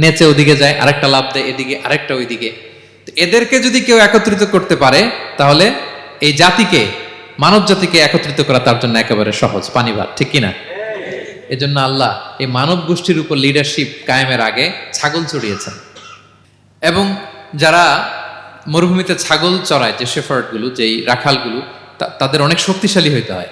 নেচে ওদিকে যায়, আরেকটা লাফ দেয় এদিকে, আরেকটা ওইদিকে। এদেরকে যদি কেউ একত্রিত করতে পারে তাহলে এই জাতিকে, মানব জাতিকে একত্রিত করা তার জন্য একেবারে সহজ, পানি ভাত, ঠিক কিনা? এজন্য আল্লাহ এই মানব গোষ্ঠীর উপর লিডারশিপ কায়েমের আগে ছাগল চড়িয়েছেন। এবং যারা মরুভূমিতে ছাগল চড়ায়, যে শেফার্ডগুলো, যেই রাখালগুলো, তাদের অনেক শক্তিশালী হইতে হয়।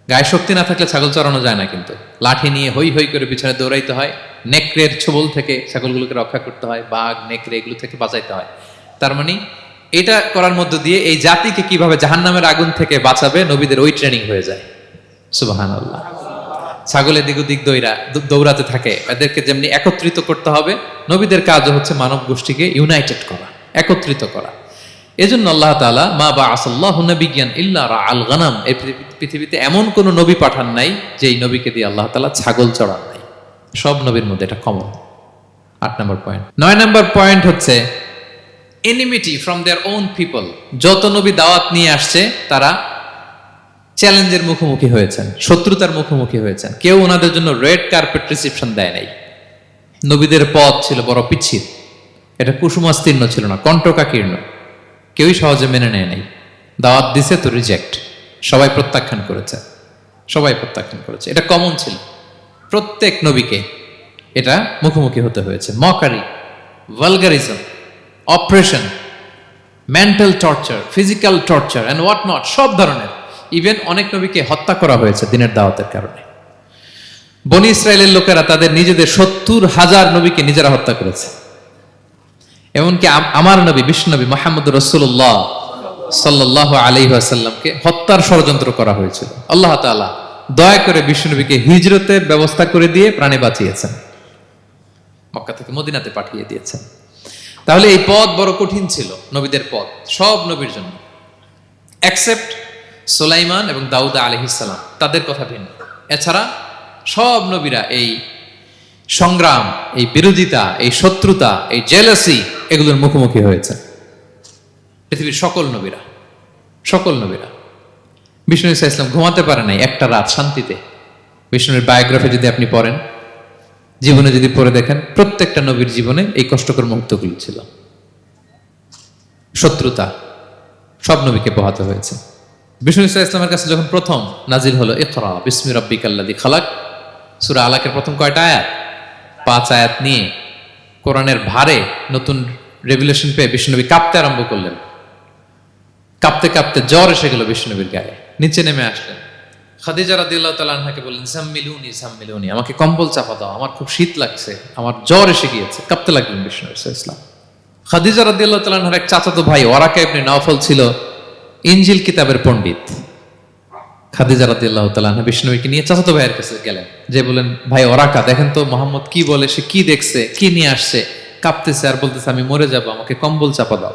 গায়ে শক্তি না থাকলে ছাগল চড়ানো যায় না, কিন্তু লাঠি নিয়ে হই হই করে পিছনে দৌড়াইতে হয়, নেকড়ের ছোবল থেকে ছাগলগুলোকে রক্ষা করতে হয়, বাঘ নেকড়ে এগুলো থেকে বাঁচাইতে হয়। তার মানে এটা করার মধ্য দিয়ে এই জাতিকে কিভাবে জাহান্নামের আগুন থেকে বাঁচাবে নবীদের ওই ট্রেনিং হয়ে যায়। সুবহানাল্লাহ। ছাগল এদিক ওদিক দৌড়াতে থাকে, এদেরকে যেমনি একত্রিত করতে হবে, নবীদের কাজও হচ্ছে মানব গোষ্ঠীকে ইউনাইটেড করা, একত্রিত করা। এজন্য আল্লাহ তাআলা মা বাআসাল্লাহু নাবিয়্যান ইল্লা রাআল গানাম, এই পৃথিবীতে এমন কোন নবী পাঠান নাই যেই নবীকে দিয়ে আল্লাহ তাআলা ছাগল চড়ান নাই। সব নবীর মধ্যে এটা কমন। 8 নম্বর পয়েন্ট। 9 নম্বর পয়েন্ট হচ্ছে enmity from their own people. যত নবী দাওয়াত নিয়ে আসছে তারা চ্যালেঞ্জের মুখোমুখি হয়েছেন, শত্রুতার মুখোমুখি হয়েছেন। কেউ ওনাদের জন্য রেড কার্পেট রিসেপশন দেয় নাই। নবীদের পথ ছিল বড় পিচ্ছিল, এটা কুসুমাস্তীর্ণ ছিল না, কণ্টকাকীর্ণ। কেউই সহজে মেনে নেয় নাই। দাওয়াত দিছে তো রিজেক্ট, সবাই প্রত্যাখ্যান করেছে, সবাই প্রত্যাখ্যান করেছে। এটা কমন ছিল, প্রত্যেক নবীকে এটা মুখোমুখি হতে হয়েছে। Mockery, vulgarism, operation, mental torture, physical torture and what not, সব ধরনের। ইভেন অনেক নবীকে হত্যা করা হয়েছে দিনের দাওয়াতের কারণে। বনি ইসরায়েলের লোকেরা তাদের নিজেদের 70,000 নবীকে নিজেরা হত্যা করেছে। এমনকি আমার নবী বিশ্বনবী মুহাম্মদ রাসূলুল্লাহ সাল্লাল্লাহু আলাইহি ওয়াসাল্লামকে হত্যার ষড়যন্ত্র করা হয়েছিল। আল্লাহ তাআলা দয়া করে বিশ্বনবীকে হিজরতের ব্যবস্থা করে দিয়ে প্রাণে বাঁচিয়েছেন, মক্কা থেকে মদিনাতে পাঠিয়ে দিয়েছেন। তাহলে এই পথ বড় কঠিন ছিল, নবীদের পথ, সব নবীর জন্য, এক্সেপ্ট সুলাইমান এবং দাউদ আলাইহিস সালাম, তাদের কথা ভিন্ন। এছাড়া সব নবীরা এই সংগ্রাম, এই বিরোধিতা, এই শত্রুতা, এই জেলাসি, এগুলোর মুখোমুখি হয়েছে পৃথিবীর সকল নবীরা, সকল নবীরা। বিষ্ণু ঈসা ইসলাম ঘুমাতে পারে নাই একটা রাত শান্তিতে। বিষ্ণুর বায়োগ্রাফি যদি আপনি পড়েন, জীবনে যদি পড়ে দেখেন, প্রত্যেকটা নবীর জীবনে এই কষ্টকর মুহূর্তগুলো ছিল। শত্রুতা সব নবীকে পোহাতে হয়েছে। বিষ্ণু ঈসা ইসলামের কাছে যখন প্রথম নাজিল হলো ইকরা বিসমি রাব্বিকাল্লাযী খালাক, সূরা আলাকের প্রথম কয়টা আয়াত? 5 আয়াত নিয়ে কোরআনের ভারে নতুন রেভেলেশন পেয়ে বিষ্ণুনবী কাঁপতে আরম্ভ করলেন। কাঁপতে কাঁপতে জ্বর এসে গেল বিষ্ণুনবীর গায়ে, নিচে নেমে আসলেন। খাদিজা রাদিয়াল্লাহু তাআলা আনহাকে বললেন, জাম্মিলুনি জাম্মিলুনি, আমাকে কম্বল চাপা দাও, আমার খুব শীত লাগছে, আমার জ্বর এসে গিয়েছে। কাঁপতে লাগলেন বিষ্ণু ইসলাম। খাদিজা রাদিয়াল্লাহু তাআলা আনহার এক চাচাতো ভাই ওয়ারাকা ইবনে নওফল ছিল ইনজিল কিতাবের পণ্ডিত। খাদিজা রাদিয়াল্লাহু তাআলা আনহা বিষ্ণুকে নিয়ে চাচাতো ভাইয়ের কাছে গেলেন, যে বলেন, ভাই ওরাকা দেখেন তো মুহাম্মদ কি বলে, সে কি দেখছে, কি নিয়ে আসছে, কাঁপতেছে আর বলতেছে আমি মরে যাব, আমাকে কম্বল চাপা দাও।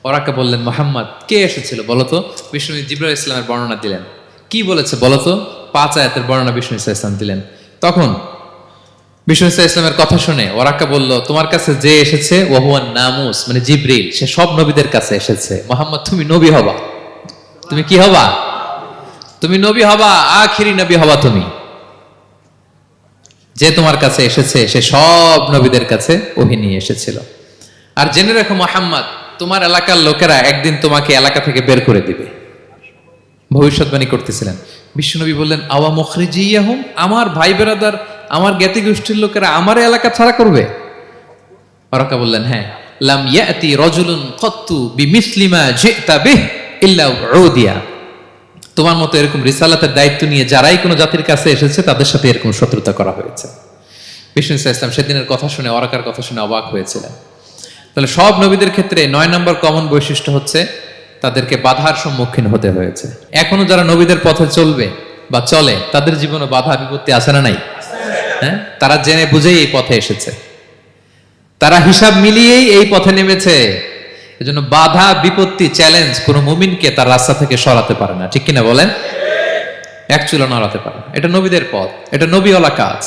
ওরাকা বললেন, মুহাম্মদ কে এসেছিল বলতো? বিষ্ণু জিবরাইল ইসলামের বর্ণনা দিলেন। কি বলেছে বলতো? 5 আয়াতের বর্ণনা বিষ্ণু ইসলাম দিলেন। তখন বিষ্ণু ইসলামের কথা শুনে ওরাকা বলল, তোমার কাছে যে এসেছে ওহুয়ান নামুস, মানে জিবরিল, সে সব নবীদের কাছে এসেছে। মুহাম্মদ তুমি নবী হবা, তুমি কি হবা? তুমি নবী হবা, আখিরি নবী হবা তুমি। যে তোমার কাছে এসেছে সে সব নবীদের কাছে ওহী নিয়ে এসেছিল। আর জেনে রাখো মুহাম্মদ, তোমার এলাকার লোকেরা একদিন তোমাকে এলাকা থেকে বের করে দিবে। ভবিষ্যৎবাণী করতেছিলেন। বিশ্বনবী বললেন, আওয়া মুখরিজিয়াহুম, আমার ভাই বেরাদার, আমার জ্ঞাতি গোষ্ঠীর লোকেরা আমার এলাকা ছাড়া করবে? ওরাকা বললেন, হ্যাঁ। লাম ইয়াতি রাজুলুন কাত্তু বিমিসলি মা জিতা বিহি ইল্লা উদিয়া, তোমার মতো এরকম রিসালাতের দায়িত্ব নিয়ে যারাই কোনো জাতির কাছে এসেছে তাদের সাথে এরকম শত্রুতা করা হয়েছে। বিষ্ণু ইসলাম সেদিনের কথা শুনে, ওরাকার কথা শুনে অবাক হয়েছিলেন। তাহলে সব নবীদের ক্ষেত্রে 9 নম্বর কমন বৈশিষ্ট্য হচ্ছে তাদেরকে বাধার সম্মুখীন হতে হয়েছে। এখনো যারা নবীদের পথে চলবে বা চলে, তাদের জীবনে বাধা বিপত্তি আছে না নাই? হ্যাঁ, তারা জেনে বুঝেই এই পথে এসেছে, তারা হিসাব মিলিয়েই এই পথে নেমেছে। এজন্য বাধা বিপত্তি চ্যালেঞ্জ কোন মুমিনকে তার রাস্তা থেকে সরাতে পারে না, ঠিক কিনা বলেন? এক চুলো নড়াতে পারে না। এটা নবীদের পথ, এটা নবীওয়ালা কাজ।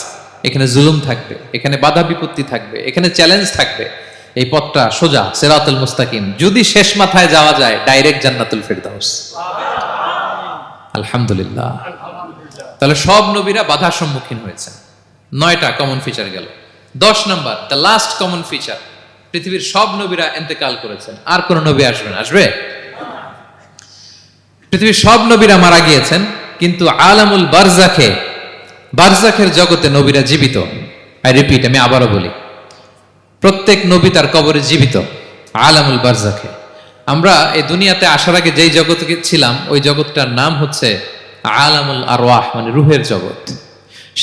এখানে জুলুম থাকবে, এখানে বাধা বিপত্তি থাকবে, এখানে চ্যালেঞ্জ থাকবে। এই পথটা সোজা, সিরাতুল মুস্তাকিম। যদি শেষ মাথায় যাওয়া যায়, ডাইরেক্ট জান্নাতুল ফেরদাউস। আলহামদুলিল্লাহ। তাহলে সব নবীরা বাধার সম্মুখীন হয়েছেন। 9টা কমন ফিচার গেল। 10 number, the last common feature, পৃথিবীর সব নবীরা ইন্তেকাল করেছেন, আর কোন নবী আসবেন? আসবে? পৃথিবীর সব নবীরা মারা গিয়েছেন, কিন্তু আলামুল বারজাখের জগতে নবীরা জীবিত। আই রিপিট, আমি আবারও বলি, প্রত্যেক নবী তার কবরে জীবিত আলামুল বারজাখে। আমরা এই দুনিয়াতে আসার আগে যেই জগতে ছিলাম, ওই জগৎটার নাম হচ্ছে আলামুল আরওয়াহ, মানে রুহের জগৎ।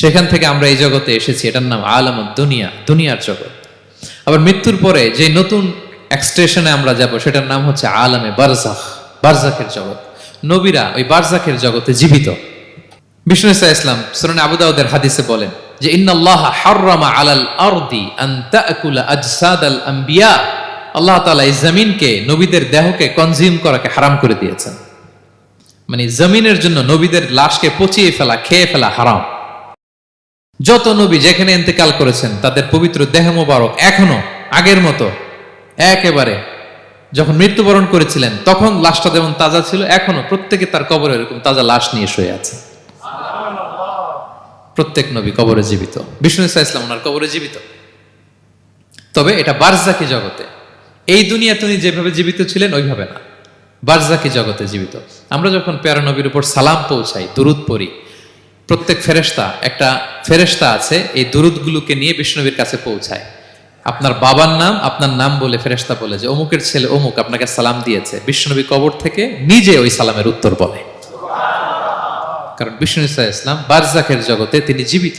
সেখান থেকে আমরা এই জগতে এসেছি, এটার নাম আলামুদ দুনিয়া, দুনিয়ার জগৎ। আবার মৃত্যুর পরে যে নতুন এক্সটেশনে আমরা যাব, সেটার নাম হচ্ছে আলামে বারজাখ, বারজাখের জগৎ। নবীরা ওই বারজাখের জগতে জীবিত। বিষ্ণু ইসলাম সুনানে আবু দাউদের হাদিসে বলেন যে ইন্নাল্লাহা হাররামা আলাল আরদি আন তাকুলা আজসাদাল আম্বিয়া, আল্লাহ তাআলা এই জমিনকে, নবীদের দেহকে কনজিউম করাকে হারাম করে দিয়েছেন। মানে জমিনের জন্য নবীদের লাশকে পচিয়ে ফেলা, খেয়ে ফেলা হারাম। যত নবী যেখানে ইন্তেকাল করেছেন, তাদের পবিত্র দেহ মোবারক এখনো আগের মতো একেবারে যখন মৃত্যুবরণ করেছিলেন তখন লাশটা যেমন তাজা ছিল, এখনো প্রত্যেকে তার কবরে এরকম তাজা লাশ নিয়ে শুয়ে আছে। প্রত্যেক নবী কবরে জীবিত। বিষ্ণু ইসলাম ওনার কবরে জীবিত। তবে এটা বারজাকি জগতে। এই দুনিয়া তিনি যেভাবে জীবিত ছিলেন ওইভাবে না, বারজাকি জগতে জীবিত। আমরা যখন প্যারা নবীর উপর সালাম পৌঁছাই, দুরুদ পড়ি, প্রত্যেক একটা ফেরেশতা আছে, এই দুরুদগুলোকে নিয়ে বিষ্ণুনবীর কাছে পৌঁছায়। আপনার বাবার নাম, আপনার নাম বলে ফেরেশতা বলে যে অমুকের ছেলে অমুক আপনাকে সালাম দিয়েছে। বিষ্ণুনবী কবর থেকে নিজে ওই সালামের উত্তর বলে, কারণ বিষ্ণু ইসলাম বারজাকের জগতে তিনি জীবিত।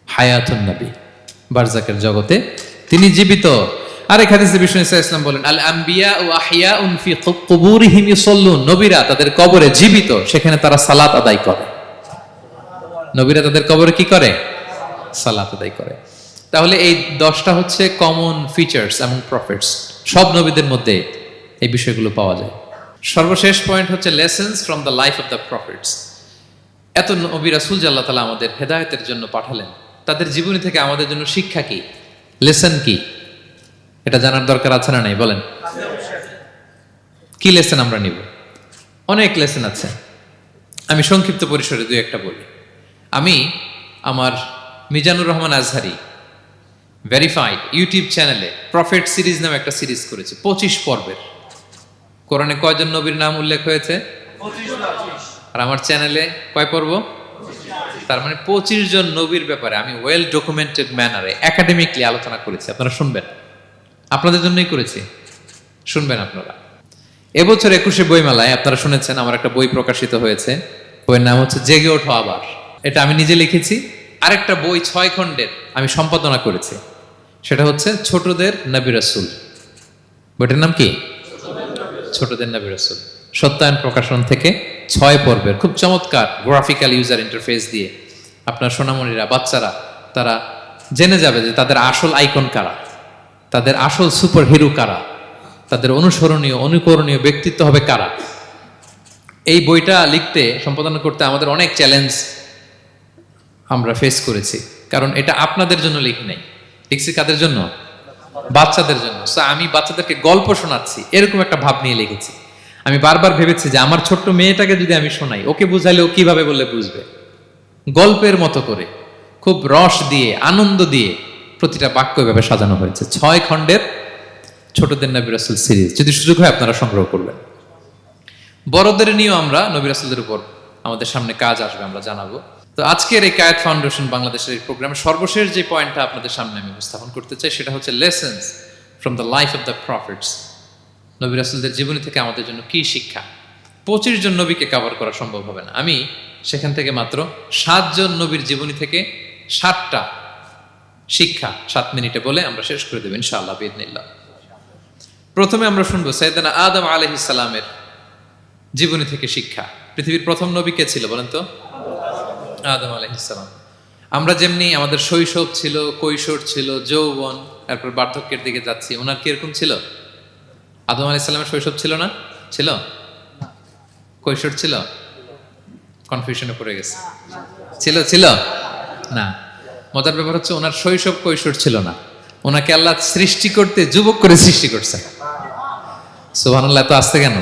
হায়াতুন নবী, বারজাকের জগতে তিনি জীবিত। আরেক হাদিসে বিষ্ণু ইসলাম বলেন আল আম্বিয়া ও আহিয়াউন ফি কুবুরিহিম ইউসাল্লুন, নবীরা তাদের কবরে জীবিত, সেখানে তারা সালাত আদায় করে। নবীরা তাদের কবরে কি করে? সালাত আদায় করে। তাহলে এই 10টা হচ্ছে কমন ফিচার্স এবং প্রফিটস, সব নবীদের মধ্যে এই বিষয়গুলো পাওয়া যায়। সর্বশেষ পয়েন্ট হচ্ছে lessons from the life of the profits. এত নবী রাসূল যে আল্লাহ তাআলা আমাদের হেদায়েতের জন্য পাঠালেন, তাদের জীবনী থেকে আমাদের জন্য শিক্ষা কি, লেসন কি, এটা জানার দরকার আছে না নাই? বলেন, কি লেসন আমরা নিব? অনেক লেসন আছে, আমি সংক্ষিপ্ত পরিসরে 2-1টা বলি। আমি আমার মিজানুর রহমান আজহারি ভেরিফাইড ইউটিউব চ্যানেলে প্রফেট সিরিজ নামে একটা সিরিজ করেছি, 25 পর্বের। কোরআনে কয়জন নবীর নাম উল্লেখ হয়েছে? 25। আর আমার চ্যানেলে কয় পর্ব? তার মানে 25 জন নবীর ব্যাপারে আমি ওয়েল ডকুমেন্টেড ম্যানারে একাডেমিকলি আলোচনা করেছি। আপনারা শুনবেন, আপনাদের জন্যই করেছি, শুনবেন আপনারা। এবছর 21শে বইমেলায় আপনারা শুনেছেন আমার একটা বই প্রকাশিত হয়েছে, বইয়ের নাম হচ্ছে জেগে ওঠো আবার। এটা আমি নিজে লিখেছি। আরেকটা বই 6 খণ্ডের আমি সম্পাদনা করেছি, সেটা হচ্ছে ছোটদের নবী রাসূল। বইটার নাম কি? ছোটদের নবী রাসূল। সত্যায়ন প্রকাশন থেকে 6 পর্বের, খুব চমৎকার গ্রাফিক্যাল ইউজার ইন্টারফেস দিয়ে আপনার সোনামণিরা, বাচ্চারা তারা জেনে যাবে যে তাদের আসল আইকন কারা, তাদের আসল সুপার হিরো কারা, তাদের অনুসরণীয় অনুকরণীয় ব্যক্তিত্ব হবে কারা। এই বইটা লিখতে, সম্পাদনা করতে আমাদের অনেক চ্যালেঞ্জ আমরা ফেস করেছি, কারণ এটা আপনাদের জন্য লিখি নাই, লিখছি কাদের জন্য? বাচ্চাদের জন্য। সো আমি বাচ্চাদেরকে গল্প শোনাচ্ছি এরকম একটা ভাব নিয়ে লিখেছি। আমি বারবার ভেবেছি যে আমার ছোট্ট মেয়েটাকে যদি আমি শোনাই, ওকে বুঝাইলে ও কিভাবে বললে বুঝবে। গল্পের মতো করে, খুব রস দিয়ে, আনন্দ দিয়ে প্রতিটা বাক্য এভাবে সাজানো হয়েছে। 6 খণ্ডের ছোটদের নবী রাসূল সিরিজ, যদি সুযোগ হয় আপনারা সংগ্রহ করবেন। বড়দের নিয়েও আমরা নবী রাসূলদের উপর আমাদের সামনে কাজ আসবে, আমরা জানাবো। তো আজকের এই কায়েত ফাউন্ডেশন বাংলাদেশের এই প্রোগ্রামের সর্বশেষ যে পয়েন্টটা আপনাদের সামনে আমি উপস্থাপন করতে চাই, সেটা হচ্ছে lessons from the life of the profits. নবী রাসূলদের জীবনী থেকে আমাদের জন্য কি শিক্ষা? 25 জন নবীকে কভার করা সম্ভব হবে না। আমি সেখান থেকে মাত্র 7 জন নবীর জীবনী থেকে 7টা শিক্ষা 7 মিনিটে বলে আমরা শেষ করে দেব ইনশাআল্লাহ বিইذنিল্লাহ। প্রথমে আমরা শুনবো সাইয়েদনা আদম আলাইহিস সালামের জীবনী থেকে শিক্ষা। পৃথিবীর প্রথম নবী কে ছিল বলেন তো? আদম আলাইহিস সালাম। আমরা যেমনি আমাদের শৈশব ছিল, কৈশোর ছিল, যৌবন, তারপর বার্ধক্যের দিকে যাচ্ছি, ওনার কি এরকম ছিল? আদম আলাইহিস সালামের শৈশব ছিল না? ছিল? কৈশোর ছিল? কনফিউশনে পড়ে গেছে। ছিল না। মজার ব্যাপার হচ্ছে ওনার শৈশব কৈশোর ছিল না, ওনাকে আল্লাহ সৃষ্টি করতে যুবক করে সৃষ্টি করছে। সুবহানাল্লাহ, এত আসতে কেন?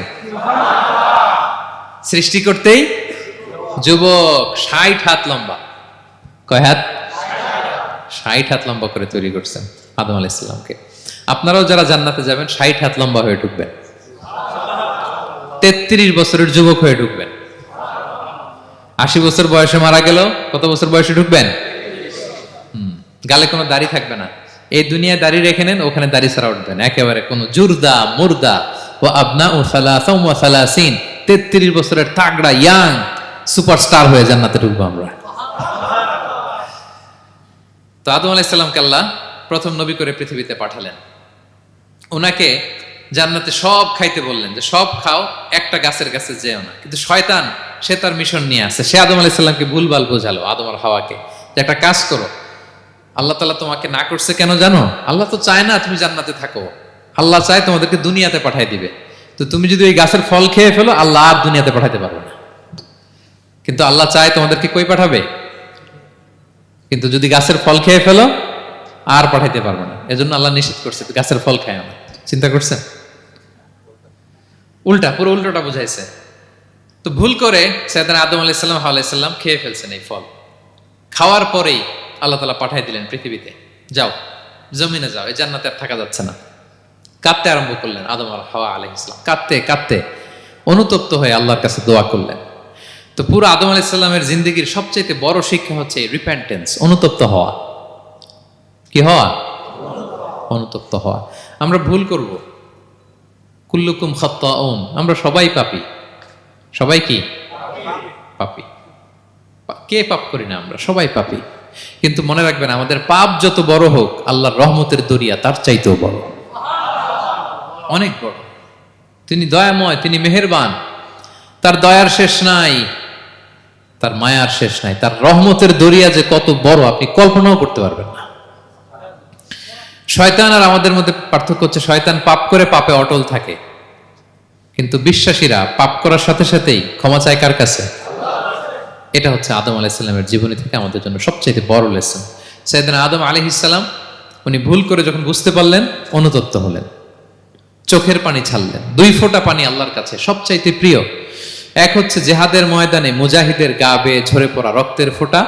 সৃষ্টি করতেই যুবক 60 হাত লম্বা। কয় হাত? 60 হাত লম্বা করে তৈরি করছেন আদম আলাইহিস সালামকে। আপনারাও যারা জান্নাতে যাবেন 60 হাত লম্বা হয়ে ঢুকবেন, 33 বছরের যুবক হয়ে ঢুকবেন। 80 বছর বয়সে মারা গেল, কত বছর বয়সে ঢুকবেন? গালে কোনো দাড়ি থাকবে না। এই দুনিয়ায় দাড়ি রেখে নেন, ওখানে দাড়ি ছাড়া উঠবেন একেবারে। কোনো জুরদা মুর্দা ও আবনা ও সালাসাম ওয়া সালাসিন, 33 বছরের তাগড়া ইয়াং সুপারস্টার হয়ে জান্নাতে ঢুকবো আমরা। তো আদম আলাইহিস সালামকে আল্লাহ প্রথম নবী করে পৃথিবীতে পাঠালেন। ওনাকে জান্নাতে সব খাইতে বললেন যে সব খাও, একটা গাছের কাছে যেও না। কিন্তু শয়তান সে তার মিশন নিয়ে আসে। সে আদম আলাইহিস সালামকে ভুলভাল বোঝালো, আদম আর হাওয়াকে, যে একটা কাজ করো, আল্লাহ তাআলা তোমাকে না করছে কেন জানো? আল্লাহ তো চায় না তুমি জান্নাতে থাকো, আল্লাহ চায় তোমাদেরকে দুনিয়াতে পাঠাই দিবে। তো তুমি যদি ওই গাছের ফল খেয়ে ফেলো, আল্লাহ আর দুনিয়াতে পাঠাতে পারবে না। কিন্তু আল্লাহ চায় তোমাদেরকে কই পাঠাবে? কিন্তু যদি গাছের ফল খেয়ে ফেলো আর পাঠাইতে পারবে না। এজন্য আল্লাহ নিষেধ করছে গাছের ফল খায় না। চিন্তা করছেন? উল্টা, পুরো উল্টোটা বুঝাইছে। তো ভুল করে সাইয়েদনা আদম আলাইহিস সালাম হাওয়া আলাইহিস সালাম খেয়ে ফেলছেন এই ফল। খাওয়ার পরেই আল্লাহ তাআলা পাঠিয়ে দিলেন পৃথিবীতে, যাও জমিনে যাও, এই জান্নাতে আর থাকা যাচ্ছে না। কাঁদতে আরম্ভ করলেন আদম আর হাওয়া আলাইহিস সালাম, কাঁদতে কাঁদতে অনুতপ্ত হয়ে আল্লাহর কাছে দোয়া করলেন। তো পুরো আদম আলাইহিস সালামের জিন্দেগির সবচেয়ে বড় শিক্ষা হচ্ছে রিপেন্টেন্স, অনুতপ্ত হওয়া। কি হওয়া? অনুতপ্ত হওয়া। আমরা ভুল করব, কুল্লুকুম খাত্তাউন, আমরা সবাই পাপী। সবাই কি পাপী? কে পাপ করি না? আমরা সবাই পাপী। কিন্তু মনে রাখবেন, আমাদের পাপ যত বড় হোক, আল্লাহর রহমতের দরিয়া তার চাইতেও বড়, অনেক বড়। তিনি দয়াময়, তিনি মেহেরবান, তার দয়ার শেষ নাই, তার মায়ার শেষ নাই। তার রহমতের দরিয়া যে কত বড় আপনি কল্পনাও করতে পারবেন না। শয়তান আর আমাদের মধ্যে পার্থক্য হচ্ছে, শয়তান পাপ করে পাপে অটল থাকে, কিন্তু বিশ্বাসীরা পাপ করার সাথে সাথেই ক্ষমা চায় কার কাছে? এটা হচ্ছে আদম আলাইহিস সালামের জীবনী থেকে আমাদের জন্য সবচেয়ে বড় লেসন। সাইয়েদনা আদম আলাইহিস সালাম উনি ভুল করে যখন বুঝতে পারলেন, অনুতপ্ত হলেন, চোখের পানি ছাড়লেন। 2 ফোঁটা পানি আল্লাহর কাছে সবচাইতে প্রিয়। এক হচ্ছে জেহাদের ময়দানে মুজাহিদের গা বেয়ে ঝরে পড়া রক্তের ফোঁটা,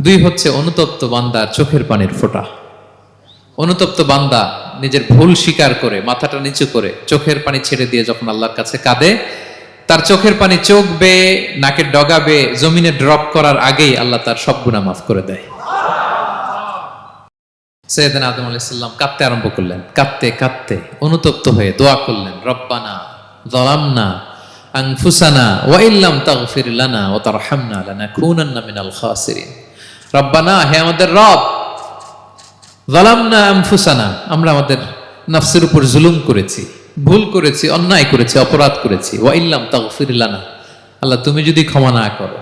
2 হচ্ছে অনুতপ্ত বান্দার চোখের পানির ফোঁটা। অনুতপ্ত বান্দা নিজের ভুল স্বীকার করে মাথাটা নিচু করে চোখের পানি ছেড়ে দিয়ে যখন আল্লাহর কাছে কাঁদে, তার চোখের পানি চোখ বেয়ে নাকের ডগা বেয়ে জমিনে ড্রপ করার আগেই আল্লাহ তার সব গুনাহ মাফ করে দেয়। সাইয়েদনা আদম আলাইহিস সালাম কাঁদতে আরম্ভ করলেন, কাঁদতে কাঁদতে অনুতপ্ত হয়ে দোয়া করলেন, রব্বানা যালামনা আনফুসানা ওয়া ইল্লাম তাগফির লানা ওয়া তারহামনা লানাকুনান্না মিনাল খাসিরিন। রব্বানা, হে আমাদের রব, যালামনা আনফুসানা, আমরা আমাদের নফসের উপর জুলুম করেছি, ভুল করেছি, অন্যায় করেছি, অপরাধ করেছি। ওয়া ইল্লাম তাগফির লানা, আল্লাহ তুমি যদি ক্ষমা না করো,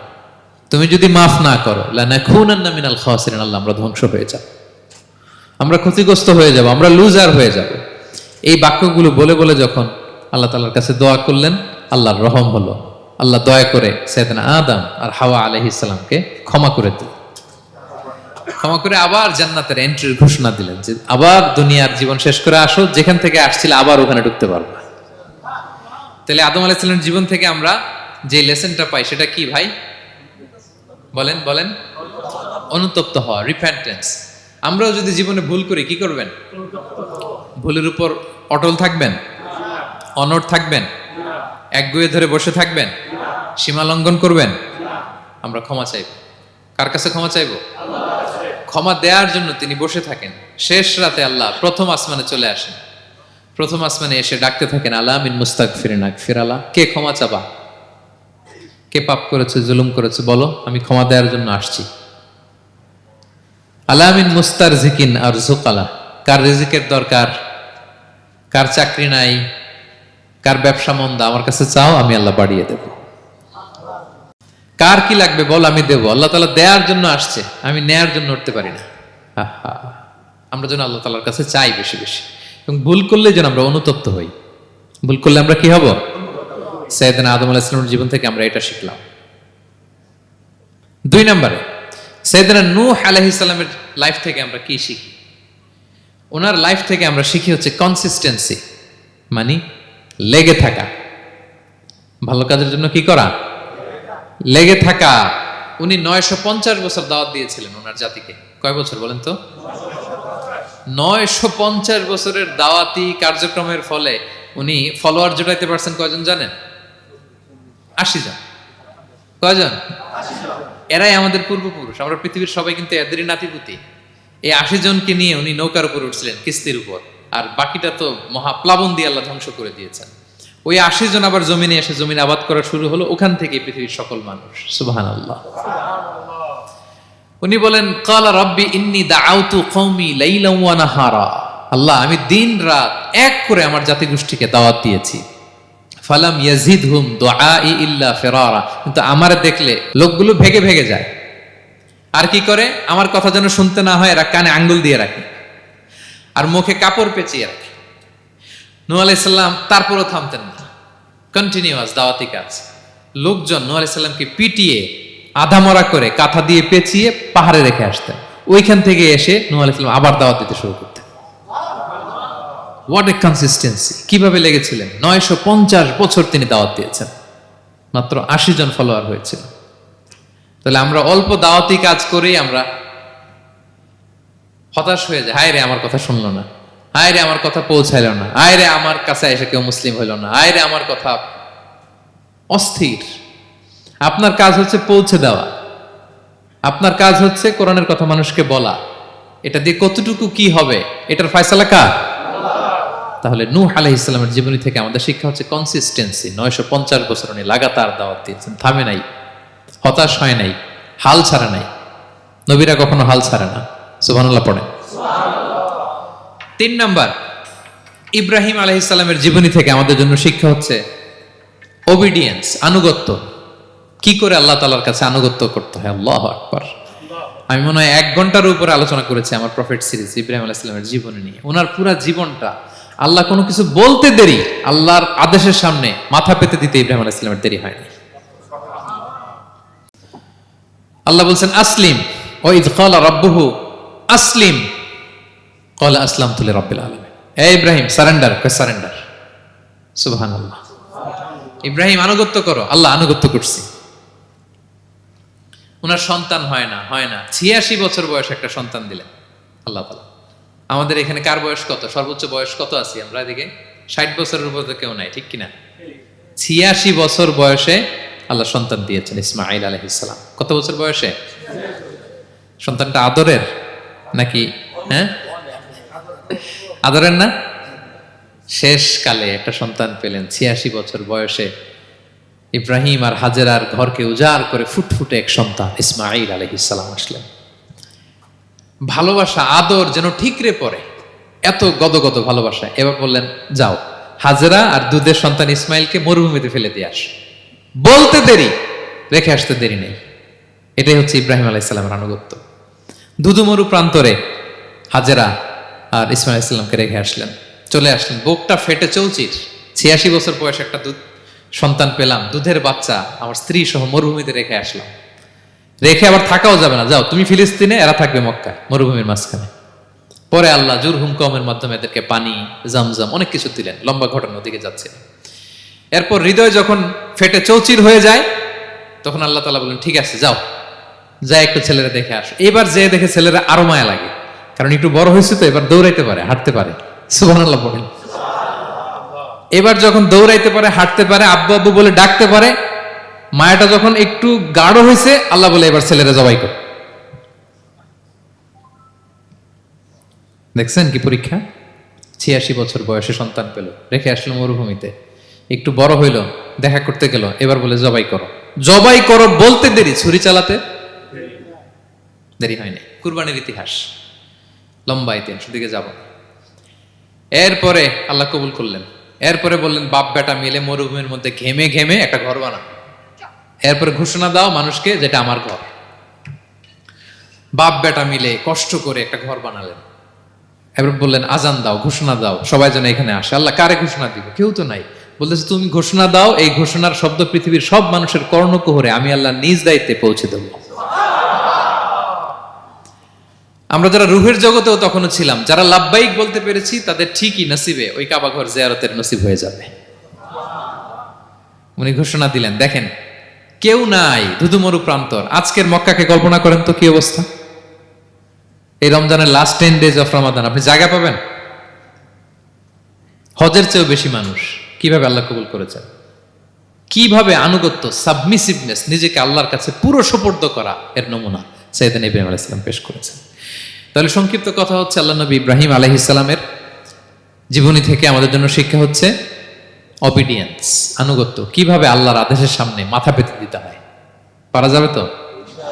তুমি যদি মাফ না করো, লানাকুনান্না মিনাল খাসিরিন, আল্লাহ আমরা ধ্বংস হয়ে যাব, আমরা ক্ষতিগ্রস্ত হয়ে যাব, আমরা লুজার হয়ে যাব। এই বাক্যগুলো বলে বলে যখন আল্লাহ তাআলার কাছে দোয়া করলেন, আল্লাহর রহম হলো। আল্লাহ দয়া করে সাইয়েদনা আদম আর হাওয়া আলাইহিস সালামকে ক্ষমা করে দিলেন। ক্ষমা করে আবার জান্নাতের এন্ট্রির ঘোষণা দিলেন যে আবার দুনিয়ার জীবন শেষ করে আসো, যেখান থেকে আসছিলে আবার ওখানে ঢুকতে পারবে। তাহলে আদম আলাইহিস সালামের জীবন থেকে আমরা যে লেসনটা পাই সেটা কি ভাই? বলেন বলেন। অনুতপ্ত হওয়া, রিপেন্টেন্স। আমরাও যদি জীবনে ভুল করি কি করবেন? ভুলের উপর অটল থাকবেন? অনড় থাকবেন? একগুঁয়ে ধরে বসে থাকবেন? সীমা লঙ্ঘন করবেন? আমরা ক্ষমা চাইব। কার কাছে ক্ষমা চাইব? ক্ষমা দেওয়ার জন্য তিনি বসে থাকেন। শেষ রাতে আল্লাহ প্রথম আসমানে চলে আসেন। প্রথম আসমানে এসে ডাকতে থাকেন, আলা মিন মুস্তাগফিরিন আগফির আলা, কে ক্ষমা চাবা? কে পাপ করেছে, জুলুম করেছে, বলো, আমি ক্ষমা দেওয়ার জন্য আসছি। আলা মিন মুস্তারজিকিন আরযুকালা, কার রিজিকের দরকার, কার চাকরি নাই, কার ব্যবসা মন্দা, আমার কাছে চাও, আমি আল্লাহ বাড়িয়ে দেব। কার কি লাগবে বল, আমি দেব। আল্লাহ তাআলা দেওয়ার জন্য আসছে, আমি নেয়ার জন্য উঠতে পারি না। আমরা যেন আল্লাহ তাআলার কাছে চাই বেশি বেশি, এবং ভুল করলে যেন আমরা অনুতপ্ত হই। ভুল করলে আমরা কি হব? সাইয়েদনা আদম আলাইহিস সালামের জীবন থেকে আমরা এটা শিখলাম। 2 নম্বরে সাইয়েদনা নূহ আলাইহিস সালামের লাইফ থেকে আমরা কি শিখি? ওনার লাইফ থেকে আমরা শিখি হচ্ছে কনসিস্টেন্সি, মানে লেগে থাকা। ভালো কাজের জন্য কি করা? লেগে থাকা। উনি 950 বছর দাওয়াত দিয়েছিলেন ওনার জাতিকে। কয় বছর বলেন তো? 950 বছরের দাওয়াতি কার্যক্রমের ফলে উনি ফলোয়ার জোটাইতে পারছেন কয়জন জানেন? 80 জন। কয়জন? এরাই আমাদের পূর্বপুরুষ। আমরা পৃথিবীর সবাই কিন্তু এদেরই নাতিপুতি। এই 80 জনকে নিয়ে উনি নৌকার উপর উঠছিলেন, কিস্তির উপর, আর বাকিটা তো মহাপ্লাবন দিয়ে আল্লাহ ধ্বংস করে দিয়েছেন। ওই 80 জন আবার জমিনে এসে জমিন আবাদ করা শুরু হলো, ওখান থেকে পৃথিবীর সকল মানুষ। সুবহানাল্লাহ। উনি বলেন, ক্বালা রাব্বি ইন্নী দাআউতু কওমি লাইলান ওয়া নাহারা। আল্লাহ, আমি দিন রাত এক করে আমার জাতিগোষ্ঠীকে দাওয়াত দিয়েছি। ফালাম ইয়াজিদহুম দুআই ইল্লা ফিরারা। কিন্তু আমার দেখলে লোকগুলো ভেগে ভেগে যায়। আর কি করে? আমার কথা যেন শুনতে না হয়, এরা কানে আঙ্গুল দিয়ে রাখে আর মুখে কাপড় পেঁচিয়ে রাখে। নূহ আলাইহিস সালাম তারপরও থামতেন না, কন্টিনিউয়াস দাওয়াতি কাজ। লোকজন নূহ আলাইহিস সালামকে পিটিয়ে আধামরা করে কাঁথা দিয়ে পেঁচিয়ে পাহাড়ে রেখে আসতেন। ওইখান থেকে এসে নূহ আলাইহিস সালাম আবার দাওয়াত দিতে শুরু করতেন। What a consistency! কিভাবে লেগেছিলেন! 950 বছর তিনি দাওয়াত দিয়েছেন, মাত্র 80 জন ফলোয়ার হয়েছিল। তাহলে আমরা অল্প দাওয়াতি কাজ করেই আমরা হতাশ হয়ে যাই। হায় রে, আমার কথা শুনলো না, হায় রে আমার কথা পৌঁছাইল না, হায় রে আমার কাছে এসে কেউ মুসলিম হইল না, হায় রে আমার কথা। অস্থির। আপনার কাজ হচ্ছে পৌঁছে দেওয়া, আপনার কাজ হচ্ছে কোরআনের কথা মানুষকে বলা। এটা দিয়ে কতটুকু কি হবে এটার ফয়সালা কার? তাহলে নূহ আলাইহিস সালামের জীবনী থেকে আমাদের শিক্ষা হচ্ছে কনসিস্টেন্সি। 950 বছর উনি লাগাতার দাওয়াত দিয়েছেন, থামে নাই, হতাশ হয় নাই, হাল ছাড়ে নাই। নবীরা কখনো হাল ছাড়ে না। সুবহানাল্লাহ পড়ে। 3 নাম্বার, ইব্রাহিম আলাইহিস সালামের জীবনী থেকে আমাদের জন্য শিক্ষা হচ্ছে ওবিডিয়েন্স, আনুগত্য। কি করে আল্লাহ তাআলার কাছে আনুগত্য করতে হয়। আল্লাহু আকবার। আমি মনে হয় 1 ঘন্টার উপরে আলোচনা করেছি আমার প্রফেট সিরিজ ইব্রাহিম আলাইহিস সালামের জীবনী নিয়ে। ওনার পুরো জীবনটা, আল্লাহ কোনো কিছু বলতে দেরি, আল্লাহর আদেশের সামনে মাথা পেতে দিতে ইব্রাহিম আলাইহিস সালামের দেরি হয়নি। আল্লাহ বলছেন আসলিম, ওয়া ইয ক্বালা রাব্বুহু আসলিম ক্বালা আসলামতু লিরাব্বিল আলামিন। হে ইব্রাহিম, সারেন্ডার, কই সারেন্ডার। সুবহানাল্লাহ। ইব্রাহিম আনুগত্য করো। আল্লাহ আনুগত্য করছি। ওনার সন্তান হয় না 86 বছর বয়সে একটা সন্তান দিলেন আল্লাহ তাআলা। আমাদের এখানে কার বয়স কত? সর্বোচ্চ বয়স কত আছি আমরা? এদিকে 60 বছরের উপর তো কেউ নাই, ঠিক কিনা? 86 বছর বয়সে আল্লাহ সন্তান দিয়েছেন, ইসমাঈল আলাইহিস সালাম। কত বছর বয়সে? সন্তানটা আদরের নাকি? হ্যাঁ, আদরের না? শেষ কালে একটা সন্তান পেলেন 86 বছর বয়সে। ইব্রাহিম আর হাজেরার ঘরকে উজাড় করে ফুটফুটে এক সন্তান ইসমাঈল আলাইহিস সালাম আসলেন। ভালোবাসা, আদর যেন ঠিকরে পড়ে, এত গদগদ ভালোবাসা। এবার বললেন, যাও হাজেরা আর দুধের সন্তান ইসমাইলকে মরুভূমিতে ফেলে দিয়ে আস। বলতে দেরি, রেখে আসতে দেরি নেই। এটাই হচ্ছে ইব্রাহিম আলাইহিস সালামের আনুগত্য। দুধুমরু প্রান্তরে হাজেরা আর ইসমাইল আলাইহিস সালামকে রেখে আসলেন, চলে আসলেন। বুকটা ফেটে চৌচির। 86 বছর বয়সে একটা দুধ সন্তান পেলাম, দুধের বাচ্চা, আমার স্ত্রী সহ মরুভূমিতে রেখে আসলাম। রেখে আবার থাকাও যাবে না, যাও তুমি ফিলিস্তিনে, এরা থাকবে মক্কায়, মরুভূমির মাঝখানে। পরে আল্লাহ জুরহুম কওমের মাধ্যমে এদেরকে পানি, জামজাম, অনেক কিছু দিলেন। লম্বা ঘটনার দিকে যাচ্ছে। এরপর হৃদয় যখন ফেটে চৌচির হয়ে যায়, তখন আল্লাহ তাআলা বলেন, ঠিক আছে যাও, যা একটু ছেলেরা দেখে আসো। এবার যে দেখে ছেলেরা আরো মায়া লাগে, কারণ একটু বড় হয়েছে তো, এবার দৌড়াইতে পারে, হাঁটতে পারে। সুবহানাল্লাহ বলেন। এবার যখন দৌড়াইতে পারে, হাঁটতে পারে, আব্বু আব্বু বলে ডাকতে পারে, মায়াটা যখন একটু গাঢ় হয়েছে, আল্লাহ বলে এবার ছেলেরা জবাই কর। দেখছেন কি পরীক্ষা? 86 বছর বয়সে সন্তান পেল, রেখে আসলো মরুভূমিতে, একটু বড় হইল, দেখা করতে গেল, এবার বলে জবাই করো। জবাই করো বলতে দেরি, ছুরি চালাতে দেরি হয়নি। কুরবানির ইতিহাস, লম্বা ইতিহাস, দিকে যাব। এরপরে আল্লাহ কবুল করলেন। এরপরে বললেন, বাপ বেটা মিলে মরুভূমির মধ্যে ঘেমে ঘেমে একটা ঘর বানাও। এরপরে ঘোষণা দাও মানুষকে, যেটা আমার ঘর। বাপ বেটা মিলে কষ্ট করে একটা ঘর বানালেন। এবার বললেন, আজান দাও, ঘোষণা দাও, সবাই যেন এখানে আসে। আল্লাহ কারে ঘোষণা দিব? কেউ তো নাই। বলতেছে, তুমি ঘোষণা দাও, এই ঘোষণার শব্দ পৃথিবীর সব মানুষের কর্ণকুহরে আমি আল্লাহ নিজ দায়িত্বে পৌঁছে দেব। আমরা যারা রুহের জগতেও তখনও ছিলাম, যারা লাব্বাইক বলতে পেরেছি, তাদের ঠিকই নসিবে ওই কাবা ঘর জিয়ারতের নসিব হয়ে যাবে। উনি ঘোষণা দিলেন, দেখেন কেউ নাই, ধুধুমরু প্রান্তর। আজকের মক্কাকে কল্পনা করেন তো কি অবস্থা। এই রমজানের লাস্ট 10 days অফ রমাদান আপনি জায়গা পাবেন? হজের চেয়েও বেশি মানুষ। কিভাবে আল্লাহ কবুল করেছেন, কিভাবে আনুগত্য, সাবমিসিভনেস, নিজেকে আল্লাহর কাছে পুরো সুপর্দ করা, এর নমুনা সাইয়েদনা ইব্রাহিম আলাইহিস সালাম পেশ করেছেন। তাহলে সংক্ষিপ্ত কথা হচ্ছে, আল্লাহ নবী ইব্রাহিম আলাইহিস সালামের জীবনী থেকে আমাদের জন্য শিক্ষা হচ্ছে অবিডিয়েন্স, আনুগত্য। কিভাবে আল্লাহর আদেশের সামনে মাথা পেতে দিতে হয়। পারা যাবে তো?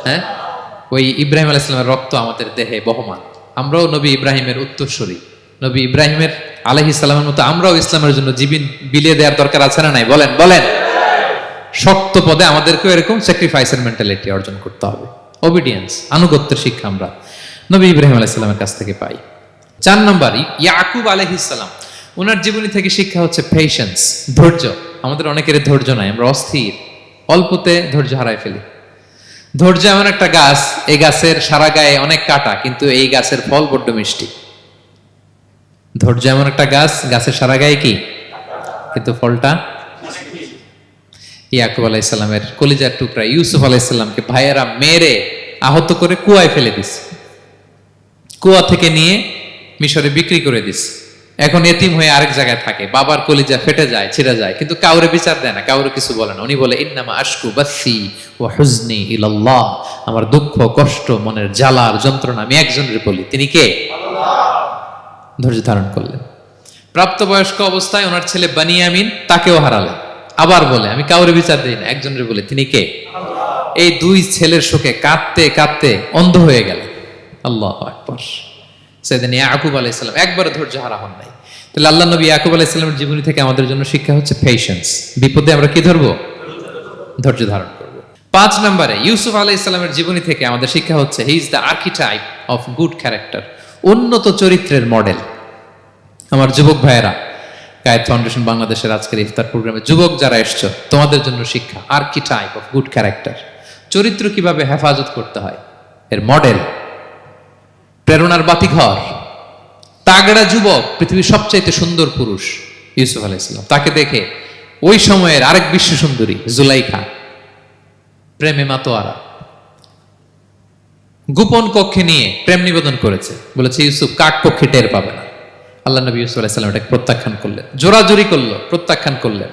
হ্যাঁ, ওই ইব্রাহিম আলাইহিস সালামের রক্ত আমাদের দেহে বহমান। আমরাও নবী ইব্রাহিমের উত্তরসূরি। নবী ইব্রাহিমের আলাইহিস সালামের মতো আমরাও ইসলামের জন্য জীবন বিলিয়ে দেওয়ার দরকার আছে না নাই? বলেন বলেন। শক্ত পদে আমাদেরকেও এরকম স্যাক্রিফাইসের মেন্টালিটি অর্জন করতে হবে। অবিডিয়েন্স, আনুগত্যের শিক্ষা আমরা নবী ইব্রাহিম আলাইহিস সালামের কাছ থেকে পাই। 4 নম্বর, ইয়াকুব আলাইহিস সালাম, ওনার জীবনী থেকে শিক্ষা হচ্ছে পেশেন্স, ধৈর্য। আমাদের অনেকের ধৈর্য নাই, আমরা অস্থির, অল্পতে ধৈর্য হারাই ফেলি। ধৈর্য এমন একটা গাছ, এই গাছের সারা গায়ে অনেক কাঁটা, কিন্তু এই গাছের ফল বড্ড মিষ্টি। ধৈর্য এমন একটা গাছ, গাছের সারা গায়ে কি, কিন্তু ফলটা। ইয়াকুব আলাইহিস সালামের কলিজার টুকরা ইউসুফ আলাইহিস সালামকে ভাইয়েরা মেরে আহত করে কুয়ায় ফেলে দিছে, কুয়া থেকে নিয়ে মিশরে বিক্রি করে দিছে। এখন এতিম হয়ে আরেক জায়গায় থাকে, বাবার কলিজা ফেটে যায়, ছিঁড়ে যায়, কিন্তু কাউরে বিচার দেয় না, কাউরে কিছু বলে না। উনি বলে, ইন্নামা আশকু বাসি ওয়া হুজনি ইলাল্লাহ, আমার দুঃখ কষ্ট মনের জ্বালার যন্ত্রণা আমি একজনের বলি, তিনি কে? আল্লাহ। ধৈর্য ধারণ করলেন। প্রাপ্তবয়স্ক অবস্থায় ওনার ছেলে বানিয়ামিন, তাকেও হারালেন। আবার বলে, আমি কাউরে বিচার দিই না, একজনের বলে, তিনি কে? আল্লাহ। এই 2 ছেলের শোকে কাঁদতে কাঁদতে অন্ধ হয়ে গেলেন। আল্লাহু আকবার। সাইয়েদনা ইয়াকুব আলাইহিস সালাম একবার ধৈর্য হারা হন নাই। তাহলে আল্লাহ নবী ইয়াকুব আলাইহিস সালামের জীবনী থেকে আমাদের জন্য শিক্ষা হচ্ছে পেশেন্স। বিপদে আমরা কি ধরবো? ধৈর্য ধারণ করব। 5 নম্বরে, ইউসুফ আলাইহিস সালামের জীবনী থেকে আমাদের শিক্ষা হচ্ছে, he is the archetype of good character, উন্নত চরিত্রের মডেল। আমার যুবক ভাইয়েরা, কায়েদ ফাউন্ডেশন বাংলাদেশের আজকের ইফতার প্রোগ্রামে যুবক যারা এসছো, তোমাদের জন্য শিক্ষা আর্কিটাইপ অফ গুড ক্যারেক্টার, চরিত্র কিভাবে হেফাজত করতে হয়, এর মডেল, প্রেরণার বাতিঘর, তাগড়া যুবক, পৃথিবীর সবচাইতে সুন্দর পুরুষ ইউসুফ আলাইহিস সালাম। তাকে দেখে ওই সময়ের আরেক বিশ্ব সুন্দরী জুলাইখা প্রেমে মাতোয়ারা, গোপন কক্ষে নিয়ে প্রেম নিবেদন করেছে, বলেছে ইউসুফ কাক পক্ষে টের পাবে না। আল্লাহ নবী ইউসুফ আলাইহিস সালাম এটাকে প্রত্যাখ্যান করলেন। জোরাজুরি করলো, প্রত্যাখ্যান করলেন।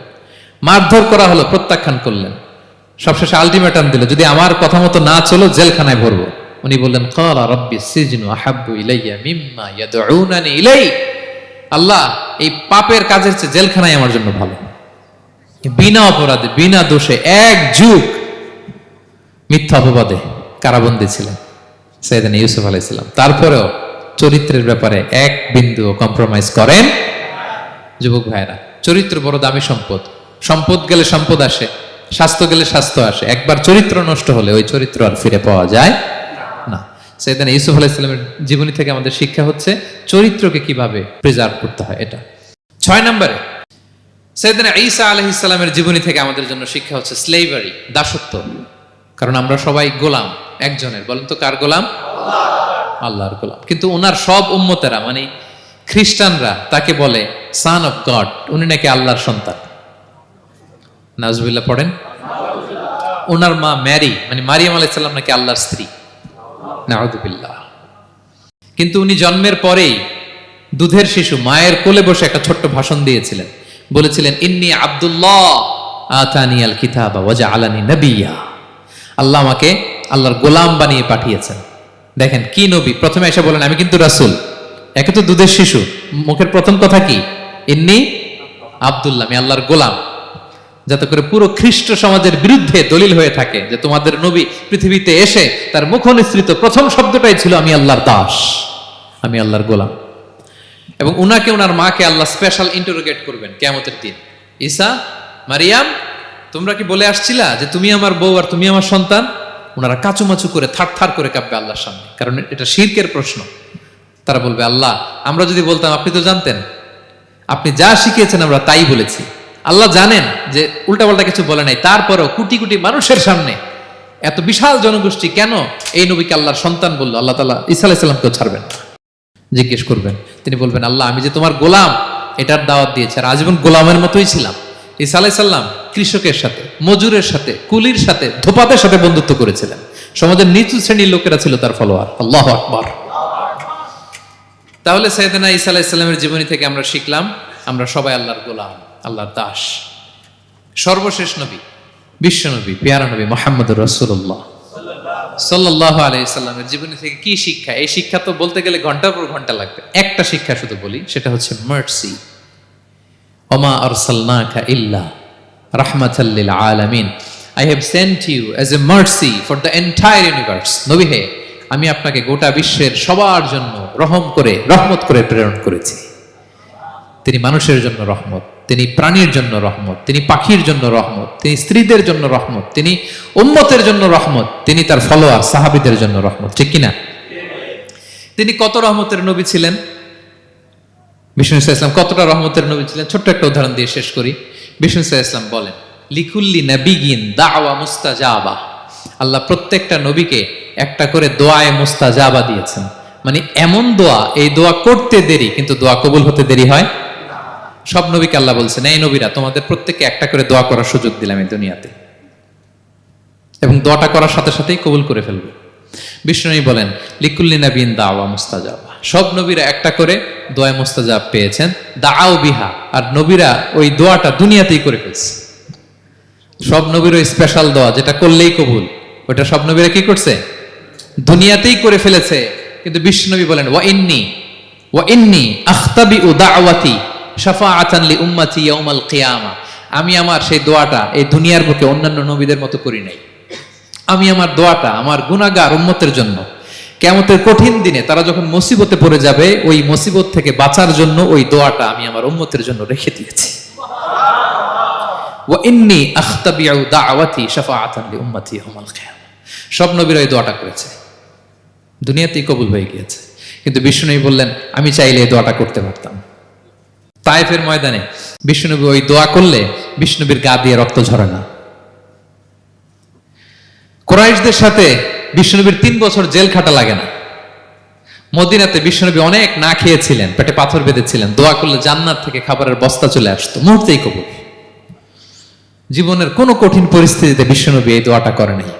মারধর করা হলো, প্রত্যাখ্যান করলেন। সবশেষে আলটিমেটাম দিল, যদি আমার কথা মতো না চলো জেলখানায় ভরবো। উনি বললেন, ক্বালা রাব্বি সিজনু আহাব্বু ইলাইয়া মিম্মা ইয়াদউনানি ইলাই, আল্লাহ এই পাপের কাজের চেয়ে জেলখানায় আমার জন্য ভালো। বিনা অপরাধে, বিনা দোষে 1 যুগ মিথ্যা অপবাদে কারাবন্দী ছিলেন সাইয়েদনা ইউসুফ আলাইহিস সালাম। তারপরেও চরিত্রের ব্যাপারে 1 বিন্দু কম্প্রোমাইজ করেন। যুবক ভাইরা, চরিত্র বড় দামি সম্পদ। সম্পদ গেলে সম্পদ আসে, স্বাস্থ্য গেলে স্বাস্থ্য আসে, একবার চরিত্র নষ্ট হলে ওই চরিত্র আর ফিরে পাওয়া যায় না। সাইয়েদনা ইউসুফ আলাইহিস সালামের জীবনী থেকে আমাদের শিক্ষা হচ্ছে চরিত্রকে কিভাবে প্রিজার্ভ করতে হয়। এটা 6 নম্বরে, সাইয়েদনা ঈসা আলাইহিস সালামের জীবনী থেকে আমাদের জন্য শিক্ষা হচ্ছে স্লেভারি, দাসত্ব। কারণ আমরা সবাই গোলাম একজনের। বলেন তো কার গোলাম? আল্লাহর গোলাম। কিন্তু ওনার সব উম্মতেরা, মানে খ্রিস্টানরা তাকে বলে সান অফ গড, উনি নাকি আল্লাহর সন্তান। নাউজুবিল্লাহ পড়েন। ওনার মা ম্যারি, মানে মারিয়াম আলাইহিস সালাম নাকি আল্লাহর স্ত্রী। নাউযুবিল্লাহ। কিন্তু উনি জন্মের পরেই দুধের শিশু মায়ের কোলে বসে একটা ছোট্ট ভাষণ দিয়েছিলেন। বলেছিলেন, ইন্নী আব্দুল্লাহ আতানিয়াল কিতাবা ওয়া জাআলানি নাবিয়্যা, আল্লাহ আমাকে আল্লাহর গোলাম বানিয়ে পাঠিয়েছেন। দেখেন কি নবী, প্রথমে এসে বলেন আমি কিন্তু রাসূল। একে তো দুধের শিশু, মুখের প্রথম কথা কি? ইন্নী আব্দুল্লাহ, আমি আল্লাহর গোলাম। যাতে করে পুরো খ্রিস্ট সমাজের বিরুদ্ধে দলিল হয়ে থাকে যে তোমাদের নবী পৃথিবীতে এসে তার মুখ নিঃসৃত প্রথম শব্দটাই ছিল আমি আল্লাহর দাস, আমি আল্লাহর গোলাম। এবং উনাকে, ওনার মাকে আল্লাহ স্পেশাল ইন্টারোগেট করবেন কিয়ামতের দিন। ঈসা, মারিয়াম, তোমরা কি বলে আসছিলা যে তুমি আমার বউ আর তুমি আমার সন্তান? ওনারা কাচুমাচু করে থার করে কাঁপবে আল্লাহর সামনে, কারণ এটা শিরকের প্রশ্ন। তারা বলবে, আল্লাহ আমরা যদি বলতাম আপনি তো জানতেন, আপনি যা শিখিয়েছেন আমরা তাই বলেছি। আল্লাহ জানেন যে উল্টাপাল্টা কিছু বলে নাই, তারপরেও কোটি কোটি মানুষের সামনে এত বিশাল জনগোষ্ঠী কেন এই নবীকে আল্লাহর সন্তান বললো? আল্লাহ তাআলা ঈসা আলাইহিস সালামকেও ছাড়বেন, জিজ্ঞেস করবেন। তিনি বলবেন, আল্লাহ আমি যে তোমার গোলাম এটার দাওয়াত দিয়েছি, আর আজীবন গোলামের মতোই ছিলাম। ঈসা আলাইহিস সালাম কৃষকের সাথে, মজুরের সাথে, কুলির সাথে, ধোপাদের সাথে বন্ধুত্ব করেছিলেন। সমাজের নিচু শ্রেণীর লোকেরা ছিল তার ফলোয়ার। আল্লাহু আকবার। তাহলে সাইয়েদনা ঈসা আলাইহিস সালামের জীবনী থেকে আমরা শিখলাম আমরা সবাই আল্লাহর গোলাম, আল্লাহর দাস। সর্বশেষ নবী, বিশ্ব নবী, পেয়ারা নবী মুহাম্মদুর রাসূলুল্লাহ সাল্লাল্লাহু আলাইহি সাল্লামের জীবনী থেকে কি শিক্ষা? এই শিক্ষা তো বলতে গেলে ঘন্টার পর ঘন্টা লাগবে। একটা শিক্ষা শুধু বলি, সেটা হচ্ছে মার্সি। ওমা আরসালনাকা ইল্লা রাহমাতাল লিল আলামিন। I have sent you as a mercy for the entire universe. নবী হে, আমি আপনাকে গোটা বিশ্বের সবার জন্য রহমত করে প্রেরণ করেছি। তিনি মানুষের জন্য রহমত, তিনি প্রাণীর জন্য রহমত, তিনি পাখির জন্য রহমত, তিনি স্ত্রীদের জন্য রহমত, তিনি উম্মতের জন্য রহমত, তিনি তার ফলোয়ার সাহাবীদের জন্য রহমত। ঠিক কিনা? তিনি কত রহমতের নবী ছিলেন? বিষ্ণু ইসলাম কতটা রহমতের নবী ছিলেন? ছোট্ট একটা উদাহরণ দিয়ে শেষ করি। বিষ্ণু ইসলাম বলেন, লিকুল্লি নাবিয়িন দাওয়া মুস্তাজাবা। আল্লাহ প্রত্যেকটা নবীকে একটা করে দোয়ায়ে মুস্তাজাবা দিয়েছেন। মানে এমন দোয়া, এই দোয়া করতে দেরি কিন্তু দোয়া কবুল হতে দেরি হয়। সব নবীকে আল্লাহ বলছেন, এই নবীরা তোমাদের প্রত্যেককে একটা করে দোয়া করার সুযোগ দিলাম এই দুনিয়াতে, এবং দোয়াটা করার সাথে সাথেই কবুল করে ফেলবে। বিষ্ণু বলেন, লিকুল্লি নাবিয়িন দাওয়া মুস্তাজাবা। সব নবীরা একটা করে দোয়া মুস্তাজাব পেয়েছেন, দাআও বিহা। আর নবীরা ওই দোয়াটা দুনিয়াতেই করে ফেলছে। সব নবীর ওই স্পেশাল দোয়া যেটা করলেই কবুল, ওটা সব নবীরা কি করছে? দুনিয়াতেই করে ফেলেছে। কিন্তু বিশ্বনবী বলেন, ওয়া ইন্নী আখতাবিউ দাওয়াতি শাফাআতান লি উম্মতি ইয়াউমাল কিয়ামা। আমি আমার সেই দোয়াটা এই দুনিয়ার বুকে অন্যান্য নবীদের মতো করি নাই। আমি আমার দোয়াটা আমার গুনাহগার উম্মতের জন্য কিয়ামতের কঠিন দিনে তারা যখন মুসিবতে পড়ে যাবে, ওই মুসিবত থেকে বাঁচার জন্য ওই দোয়াটা আমি আমার উম্মতের জন্য রেখে দিয়েছি। ওয়া ইন্নী আখতাবিউ দাওয়াতি শাফাআতান লি উম্মতি ইয়াউমাল কিয়ামা। সব নবীরা এই দোয়াটা করেছে, দুনিয়াতেই কবুল হয়ে গিয়েছে। কিন্তু বিষ্ণুনবী বললেন, আমি চাইলে এই দোয়াটা করতে পারতাম। তায়েফের ময়দানে বিষ্ণুনবী ওই দোয়া করলে বিষ্ণুনবীর গা দিয়ে রক্ত ঝরে না। কুরাইশদের সাথে বিষ্ণুনবীর 3 বছর জেল খাটা লাগে না। মদিনাতে বিষ্ণুনবী অনেক না খেয়েছিলেন, পেটে পাথর বেঁধেছিলেন, দোয়া করলে জান্নাত থেকে খাবারের বস্তা চলে আসতো, মুহূর্তেই কবুল। জীবনের কোনো কঠিন পরিস্থিতিতে বিষ্ণুনবী এই দোয়াটা করে নাই।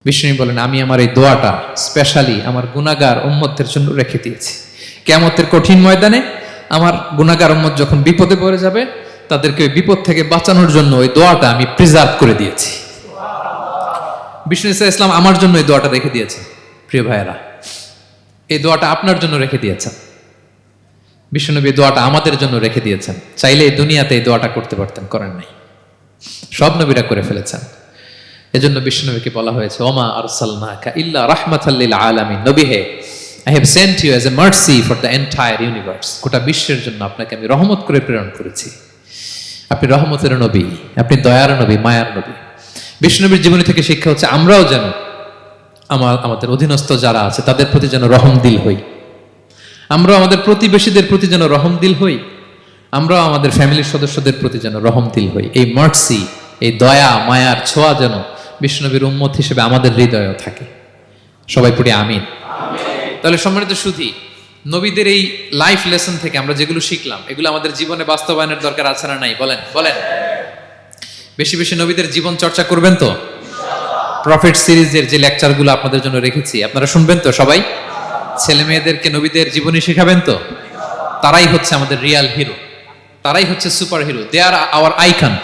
বিষ্ণু বলেন, আমি আমার এই দোয়াটা স্পেশালি আমার গুনাহগার উম্মতের জন্য রেখে দিয়েছি। কিয়ামতের কঠিন ময়দানে আমার গুনাহগার উম্মত যখন বিপদে পড়ে যাবে, তাদেরকে ওই বিপদ থেকে বাঁচানোর জন্য ওই দোয়াটা আমি প্রিজার্ভ করে দিয়েছি। বিষ্ণু ইসলাম আমার জন্য এই দোয়াটা রেখে দিয়েছেন। প্রিয় ভাইয়েরা, এই দোয়াটা আপনার জন্য রেখে দিয়েছেন। বিষ্ণুনবী দোয়াটা আমাদের জন্য রেখে দিয়েছেন। চাইলে এই দুনিয়াতে এই দোয়াটা করতে পারতেন, করেন নাই। সব নবীরা করে ফেলেছেন। এজন্য বিষ্ণুনবীকে বলা হয়েছে, ওমা আরসালনাকা ইল্লা রাহমাতাল লিল আলামিন। নবী হে, I have sent you as a mercy for the entire universe. গোটা বিশ্বের জন্য আপনাকে আমি রহমত করে প্রেরণ করেছি। আপনি রহমতের নবী, আপনি দয়ার নবী, মায়ার নবী। বিষ্ণুনবীর জীবনী থেকে শিক্ষা হচ্ছে, আমরাও যেন আমাদের অধীনস্থ যারা আছে তাদের প্রতি যেন রহমদিল হই। আমরা আমাদের প্রতিবেশীদের প্রতি যেন রহমদিল হই। আমরাও আমাদের ফ্যামিলির সদস্যদের প্রতি যেন রহমদিল হই। এই মার্সি, এই দয়া মায়ার ছোঁয়া যেন বিষ্ণুনবীর উম্মত হিসেবে আমাদের হৃদয়েও থাকে। সবাই পড়ি আমিন। তাহলে সম্মানিত সুধী, নবীদের এই লাইফ লেসন থেকে আমরা যেগুলো শিখলাম, এগুলো আমাদের জীবনে বাস্তবায়নের দরকার আছে না নাই? বলেন বলেন। বেশি বেশি নবীদের জীবন চর্চা করবেন তো? প্রফেট সিরিজের যে লেকচারগুলো আপনাদের জন্য রেখেছি, আপনারা শুনবেন তো? সবাই ছেলে মেয়েদেরকে নবীদের জীবনী শেখাবেন তো? তারাই হচ্ছে আমাদের রিয়াল হিরো, তারাই হচ্ছে সুপার হিরো। দে আর আওয়ার আইকন।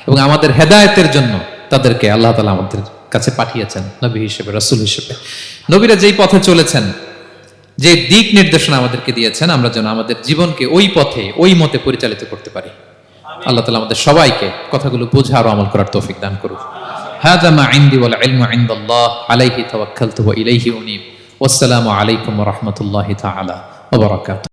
এবং আমাদের হেদায়েতের জন্য তাদেরকে আল্লাহ তাআলা আমাদের কাছে পাঠিয়েছেন নবী হিসেবে, রাসূল হিসেবে। নবীরা যেই পথে চলেছেন, যে দিক নির্দেশনা আমাদেরকে দিয়েছেন, আমরা যেন আমাদের জীবনকে ওই পথে ওই মতে পরিচালিত করতে পারি। আল্লাহ তাআলা আমাদের সবাইকে কথাগুলো বোঝা আর আমল করার তৌফিক দান করুন। হাযা মা ইনদি ওয়াল ইলমু ইনদাল্লাহ আলাইহি তাওয়াক্কালতু ওয়া ইলাইহি উনীব। ওয়াসসালামু আলাইকুম ওয়া রাহমাতুল্লাহি তাআলা ওয়া বারাকাতুহু।